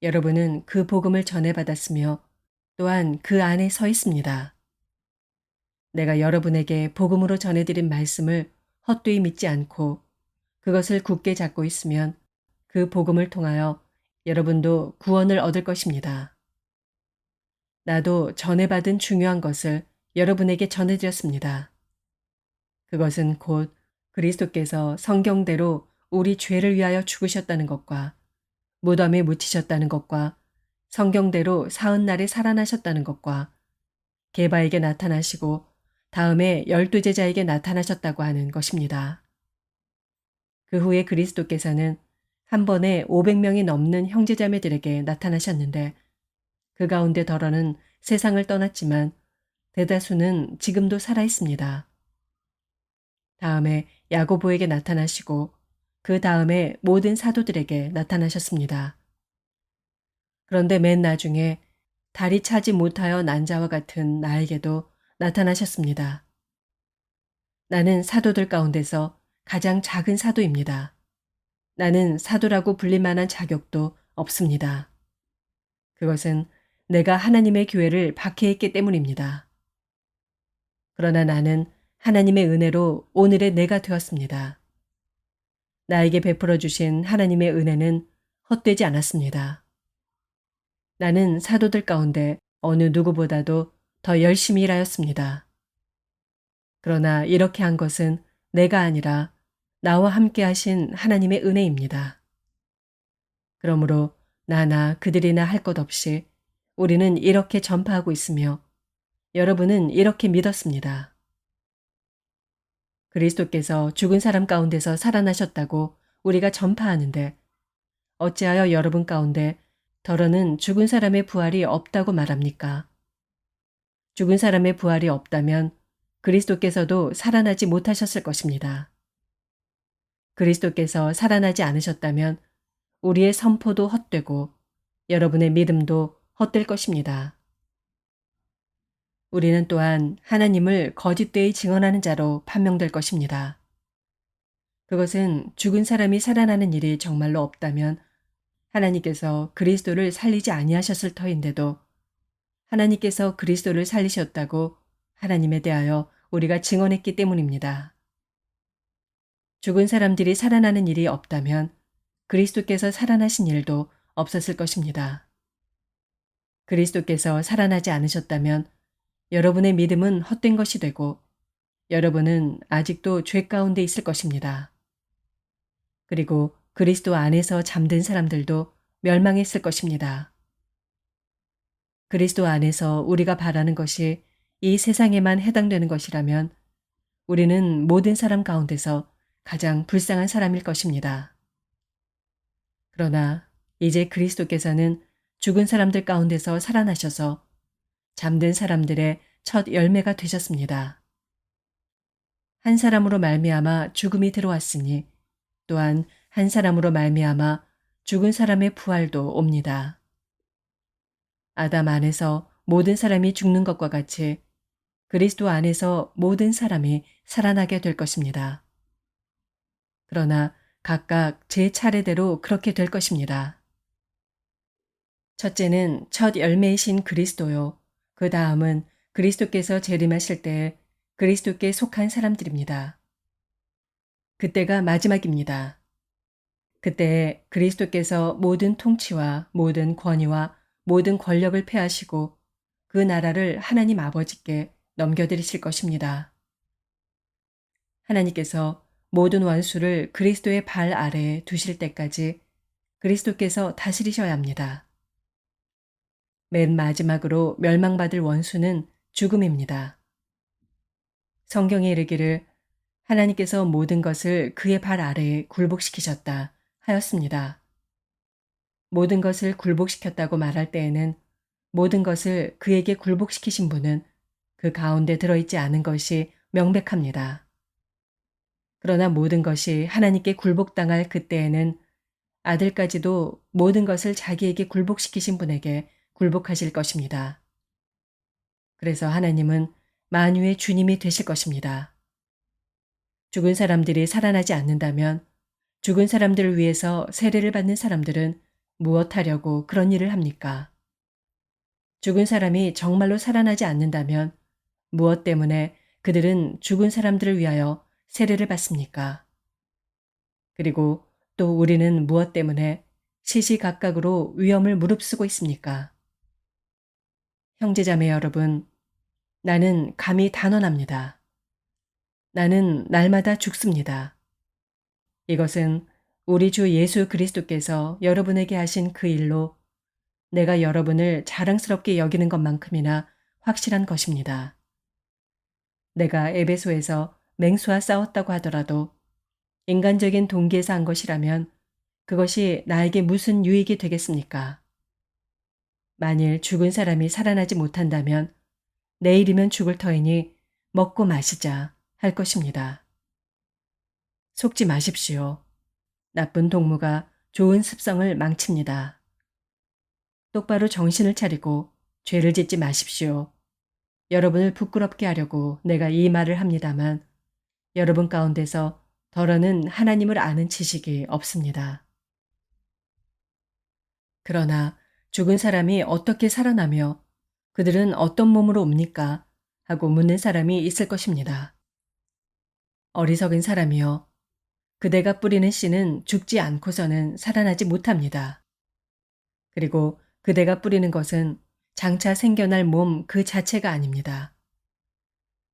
여러분은 그 복음을 전해받았으며 또한 그 안에 서 있습니다. 내가 여러분에게 복음으로 전해드린 말씀을 헛되이 믿지 않고 그것을 굳게 잡고 있으면 그 복음을 통하여 여러분도 구원을 얻을 것입니다. 나도 전해받은 중요한 것을 여러분에게 전해드렸습니다. 그것은 곧 그리스도께서 성경대로 우리 죄를 위하여 죽으셨다는 것과 무덤에 묻히셨다는 것과 성경대로 사흘날에 살아나셨다는 것과 게바에게 나타나시고 다음에 12제자에게 나타나셨다고 하는 것입니다. 그 후에 그리스도께서는 한 번에 500명이 넘는 형제자매들에게 나타나셨는데 그 가운데 덜어는 세상을 떠났지만 대다수는 지금도 살아 있습니다. 다음에 야고보에게 나타나시고 그 다음에 모든 사도들에게 나타나셨습니다. 그런데 맨 나중에 다리 차지 못하여 난 자와 같은 나에게도 나타나셨습니다. 나는 사도들 가운데서 가장 작은 사도입니다. 나는 사도라고 불릴 만한 자격도 없습니다. 그것은 내가 하나님의 교회를 박해했기 때문입니다. 그러나 나는 하나님의 은혜로 오늘의 내가 되었습니다. 나에게 베풀어 주신 하나님의 은혜는 헛되지 않았습니다. 나는 사도들 가운데 어느 누구보다도 더 열심히 일하였습니다. 그러나 이렇게 한 것은 내가 아니라 나와 함께 하신 하나님의 은혜입니다. 그러므로 나나 그들이나 할 것 없이 우리는 이렇게 전파하고 있으며 여러분은 이렇게 믿었습니다. 그리스도께서 죽은 사람 가운데서 살아나셨다고 우리가 전파하는데 어찌하여 여러분 가운데 더러는 죽은 사람의 부활이 없다고 말합니까? 죽은 사람의 부활이 없다면 그리스도께서도 살아나지 못하셨을 것입니다. 그리스도께서 살아나지 않으셨다면 우리의 선포도 헛되고 여러분의 믿음도 헛될 것입니다. 우리는 또한 하나님을 거짓되이 증언하는 자로 판명될 것입니다. 그것은 죽은 사람이 살아나는 일이 정말로 없다면 하나님께서 그리스도를 살리지 아니하셨을 터인데도 하나님께서 그리스도를 살리셨다고 하나님에 대하여 우리가 증언했기 때문입니다. 죽은 사람들이 살아나는 일이 없다면 그리스도께서 살아나신 일도 없었을 것입니다. 그리스도께서 살아나지 않으셨다면 여러분의 믿음은 헛된 것이 되고 여러분은 아직도 죄 가운데 있을 것입니다. 그리고 그리스도 안에서 잠든 사람들도 멸망했을 것입니다. 그리스도 안에서 우리가 바라는 것이 이 세상에만 해당되는 것이라면 우리는 모든 사람 가운데서 가장 불쌍한 사람일 것입니다. 그러나 이제 그리스도께서는 죽은 사람들 가운데서 살아나셔서 잠든 사람들의 첫 열매가 되셨습니다. 한 사람으로 말미암아 죽음이 들어왔으니 또한 한 사람으로 말미암아 죽은 사람의 부활도 옵니다. 아담 안에서 모든 사람이 죽는 것과 같이 그리스도 안에서 모든 사람이 살아나게 될 것입니다. 그러나 각각 제 차례대로 그렇게 될 것입니다. 첫째는 첫 열매이신 그리스도요. 그 다음은 그리스도께서 재림하실 때에 그리스도께 속한 사람들입니다. 그때가 마지막입니다. 그때에 그리스도께서 모든 통치와 모든 권위와 모든 권력을 패하시고 그 나라를 하나님 아버지께 넘겨드리실 것입니다. 하나님께서 모든 원수를 그리스도의 발 아래에 두실 때까지 그리스도께서 다스리셔야 합니다. 맨 마지막으로 멸망받을 원수는 죽음입니다. 성경에 이르기를 하나님께서 모든 것을 그의 발 아래에 굴복시키셨다 하였습니다. 모든 것을 굴복시켰다고 말할 때에는 모든 것을 그에게 굴복시키신 분은 그 가운데 들어있지 않은 것이 명백합니다. 그러나 모든 것이 하나님께 굴복당할 그때에는 아들까지도 모든 것을 자기에게 굴복시키신 분에게 굴복하실 것입니다. 그래서 하나님은 만유의 주님이 되실 것입니다. 죽은 사람들이 살아나지 않는다면 죽은 사람들을 위해서 세례를 받는 사람들은 무엇하려고 그런 일을 합니까? 죽은 사람이 정말로 살아나지 않는다면 무엇 때문에 그들은 죽은 사람들을 위하여 세례를 받습니까? 그리고 또 우리는 무엇 때문에 시시각각으로 위험을 무릅쓰고 있습니까? 형제자매 여러분, 나는 감히 단언합니다. 나는 날마다 죽습니다. 이것은 우리 주 예수 그리스도께서 여러분에게 하신 그 일로 내가 여러분을 자랑스럽게 여기는 것만큼이나 확실한 것입니다. 내가 에베소에서 맹수와 싸웠다고 하더라도 인간적인 동기에서 한 것이라면 그것이 나에게 무슨 유익이 되겠습니까? 만일 죽은 사람이 살아나지 못한다면 내일이면 죽을 터이니 먹고 마시자 할 것입니다. 속지 마십시오. 나쁜 동무가 좋은 습성을 망칩니다. 똑바로 정신을 차리고 죄를 짓지 마십시오. 여러분을 부끄럽게 하려고 내가 이 말을 합니다만 여러분 가운데서 더러는 하나님을 아는 지식이 없습니다. 그러나 죽은 사람이 어떻게 살아나며 그들은 어떤 몸으로 옵니까? 하고 묻는 사람이 있을 것입니다. 어리석은 사람이여, 그대가 뿌리는 씨는 죽지 않고서는 살아나지 못합니다. 그리고 그대가 뿌리는 것은 장차 생겨날 몸 그 자체가 아닙니다.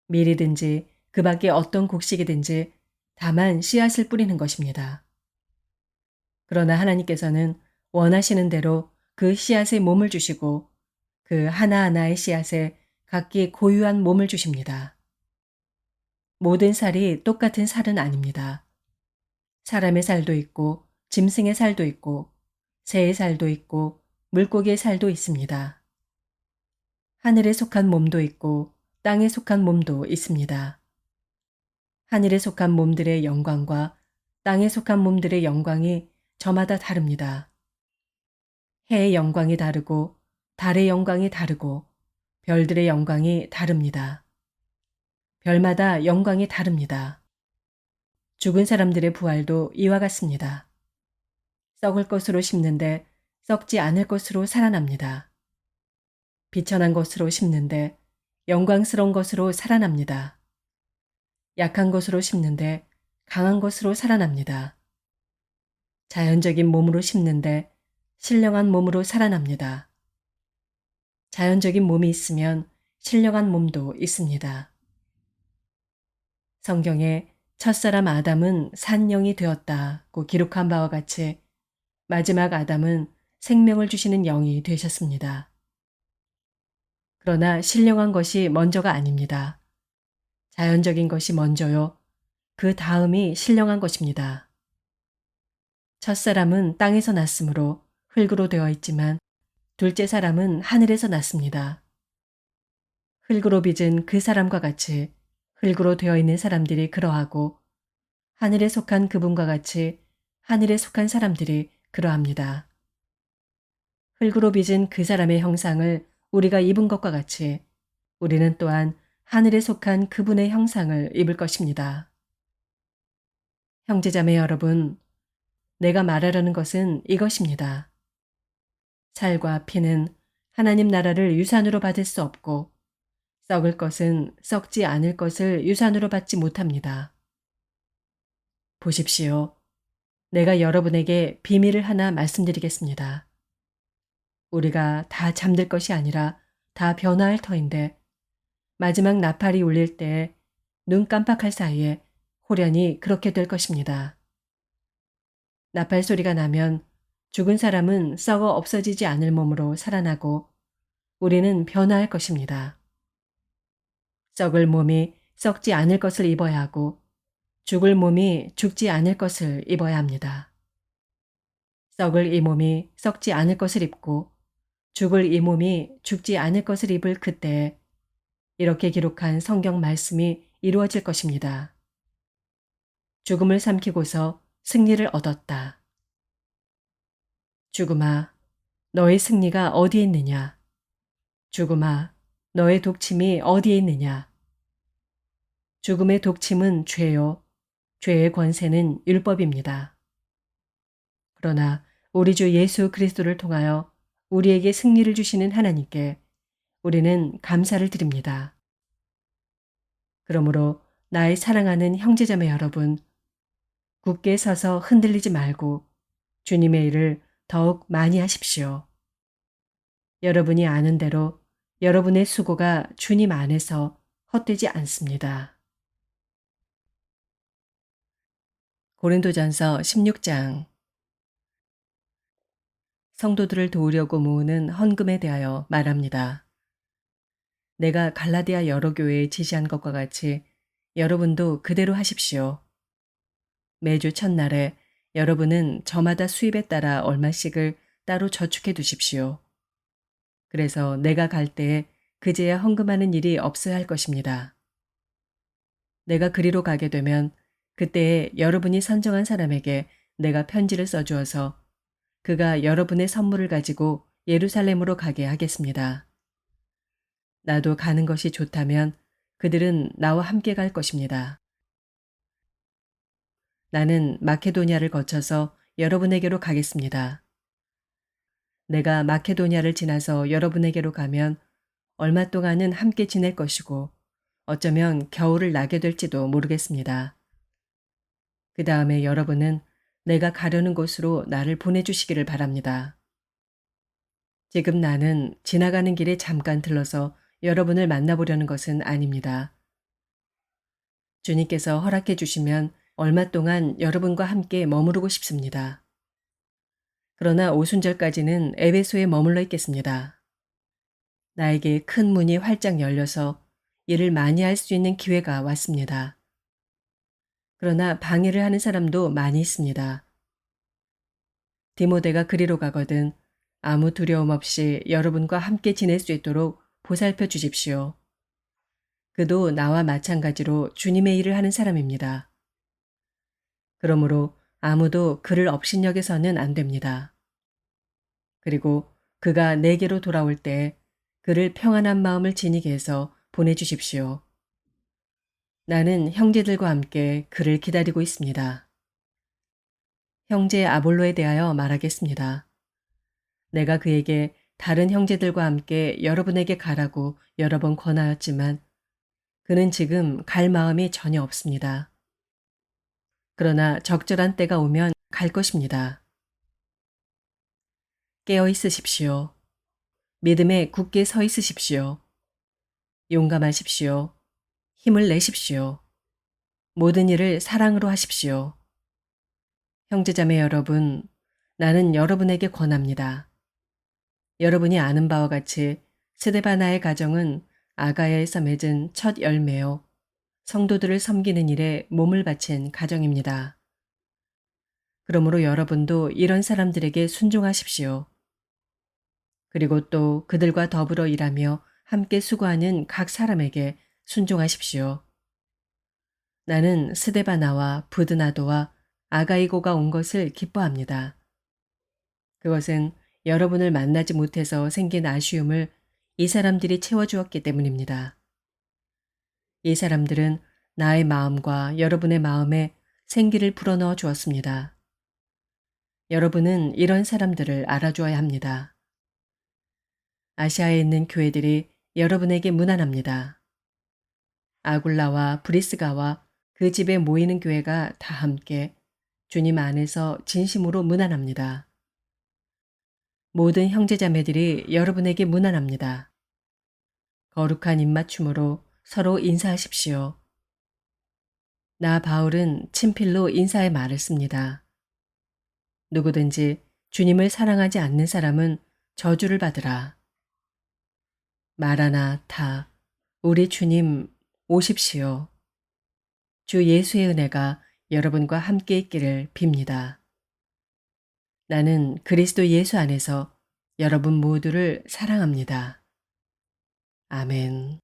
밀이든지 그 밖에 어떤 곡식이든지 다만 씨앗을 뿌리는 것입니다. 그러나 하나님께서는 원하시는 대로 그 씨앗에 몸을 주시고 그 하나하나의 씨앗에 각기 고유한 몸을 주십니다. 모든 살이 똑같은 살은 아닙니다. 사람의 살도 있고 짐승의 살도 있고 새의 살도 있고 물고기의 살도 있습니다. 하늘에 속한 몸도 있고 땅에 속한 몸도 있습니다. 하늘에 속한 몸들의 영광과 땅에 속한 몸들의 영광이 저마다 다릅니다. 해의 영광이 다르고 달의 영광이 다르고 별들의 영광이 다릅니다. 별마다 영광이 다릅니다. 죽은 사람들의 부활도 이와 같습니다. 썩을 것으로 심는데 썩지 않을 것으로 살아납니다. 비천한 것으로 심는데 영광스러운 것으로 살아납니다. 약한 것으로 심는데 강한 것으로 살아납니다. 자연적인 몸으로 심는데 신령한 몸으로 살아납니다. 자연적인 몸이 있으면 신령한 몸도 있습니다. 성경에 첫사람 아담은 산영이 되었다고 기록한 바와 같이 마지막 아담은 생명을 주시는 영이 되셨습니다. 그러나 신령한 것이 먼저가 아닙니다. 자연적인 것이 먼저요. 그 다음이 신령한 것입니다. 첫사람은 땅에서 났으므로 흙으로 되어 있지만 둘째 사람은 하늘에서 났습니다. 흙으로 빚은 그 사람과 같이 흙으로 되어 있는 사람들이 그러하고 하늘에 속한 그분과 같이 하늘에 속한 사람들이 그러합니다. 흙으로 빚은 그 사람의 형상을 우리가 입은 것과 같이 우리는 또한 하늘에 속한 그분의 형상을 입을 것입니다. 형제자매 여러분, 내가 말하려는 것은 이것입니다. 살과 피는 하나님 나라를 유산으로 받을 수 없고 썩을 것은 썩지 않을 것을 유산으로 받지 못합니다. 보십시오. 내가 여러분에게 비밀을 하나 말씀드리겠습니다. 우리가 다 잠들 것이 아니라 다 변화할 터인데 마지막 나팔이 울릴 때 눈 깜빡할 사이에 호련히 그렇게 될 것입니다. 나팔 소리가 나면 죽은 사람은 썩어 없어지지 않을 몸으로 살아나고 우리는 변화할 것입니다. 썩을 몸이 썩지 않을 것을 입어야 하고 죽을 몸이 죽지 않을 것을 입어야 합니다. 썩을 이 몸이 썩지 않을 것을 입고 죽을 이 몸이 죽지 않을 것을 입을 그때에 이렇게 기록한 성경 말씀이 이루어질 것입니다. 죽음을 삼키고서 승리를 얻었다. 죽음아, 너의 승리가 어디에 있느냐? 죽음아, 너의 독침이 어디에 있느냐? 죽음의 독침은 죄요. 죄의 권세는 율법입니다. 그러나 우리 주 예수 그리스도를 통하여 우리에게 승리를 주시는 하나님께 우리는 감사를 드립니다. 그러므로 나의 사랑하는 형제자매 여러분, 굳게 서서 흔들리지 말고 주님의 일을 더욱 많이 하십시오. 여러분이 아는 대로 여러분의 수고가 주님 안에서 헛되지 않습니다. 고린도전서 16장. 성도들을 도우려고 모으는 헌금에 대하여 말합니다. 내가 갈라디아 여러 교회에 지시한 것과 같이 여러분도 그대로 하십시오. 매주 첫날에 여러분은 저마다 수입에 따라 얼마씩을 따로 저축해 두십시오. 그래서 내가 갈 때에 그제야 헌금하는 일이 없어야 할 것입니다. 내가 그리로 가게 되면 그때에 여러분이 선정한 사람에게 내가 편지를 써주어서 그가 여러분의 선물을 가지고 예루살렘으로 가게 하겠습니다. 나도 가는 것이 좋다면 그들은 나와 함께 갈 것입니다. 나는 마케도니아를 거쳐서 여러분에게로 가겠습니다. 내가 마케도니아를 지나서 여러분에게로 가면 얼마 동안은 함께 지낼 것이고 어쩌면 겨울을 나게 될지도 모르겠습니다. 그 다음에 여러분은 내가 가려는 곳으로 나를 보내주시기를 바랍니다. 지금 나는 지나가는 길에 잠깐 들러서 여러분을 만나보려는 것은 아닙니다. 주님께서 허락해 주시면 얼마 동안 여러분과 함께 머무르고 싶습니다. 그러나 오순절까지는 에베소에 머물러 있겠습니다. 나에게 큰 문이 활짝 열려서 일을 많이 할 수 있는 기회가 왔습니다. 그러나 방해를 하는 사람도 많이 있습니다. 디모데가 그리로 가거든 아무 두려움 없이 여러분과 함께 지낼 수 있도록 보살펴 주십시오. 그도 나와 마찬가지로 주님의 일을 하는 사람입니다. 그러므로 아무도 그를 업신여겨서는 안 됩니다. 그리고 그가 내게로 돌아올 때 그를 평안한 마음을 지니게 해서 보내주십시오. 나는 형제들과 함께 그를 기다리고 있습니다. 형제 아볼로에 대하여 말하겠습니다. 내가 그에게 다른 형제들과 함께 여러분에게 가라고 여러 번 권하였지만 그는 지금 갈 마음이 전혀 없습니다. 그러나 적절한 때가 오면 갈 것입니다. 깨어 있으십시오. 믿음에 굳게 서 있으십시오. 용감하십시오. 힘을 내십시오. 모든 일을 사랑으로 하십시오. 형제자매 여러분, 나는 여러분에게 권합니다. 여러분이 아는 바와 같이 스데바나의 가정은 아가야에서 맺은 첫 열매요. 성도들을 섬기는 일에 몸을 바친 가정입니다. 그러므로 여러분도 이런 사람들에게 순종하십시오. 그리고 또 그들과 더불어 일하며 함께 수고하는 각 사람에게 순종하십시오. 나는 스데바나와 부드나도와 아가이고가 온 것을 기뻐합니다. 그것은 여러분을 만나지 못해서 생긴 아쉬움을 이 사람들이 채워주었기 때문입니다. 이 사람들은 나의 마음과 여러분의 마음에 생기를 불어넣어 주었습니다. 여러분은 이런 사람들을 알아주어야 합니다. 아시아에 있는 교회들이 여러분에게 문안합니다. 아굴라와 브리스가와 그 집에 모이는 교회가 다 함께 주님 안에서 진심으로 문안합니다. 모든 형제자매들이 여러분에게 문안합니다. 거룩한 입맞춤으로 서로 인사하십시오. 나 바울은 친필로 인사의 말을 씁니다. 누구든지 주님을 사랑하지 않는 사람은 저주를 받으라. 마라나타, 우리 주님 오십시오. 주 예수의 은혜가 여러분과 함께 있기를 빕니다. 나는 그리스도 예수 안에서 여러분 모두를 사랑합니다. 아멘.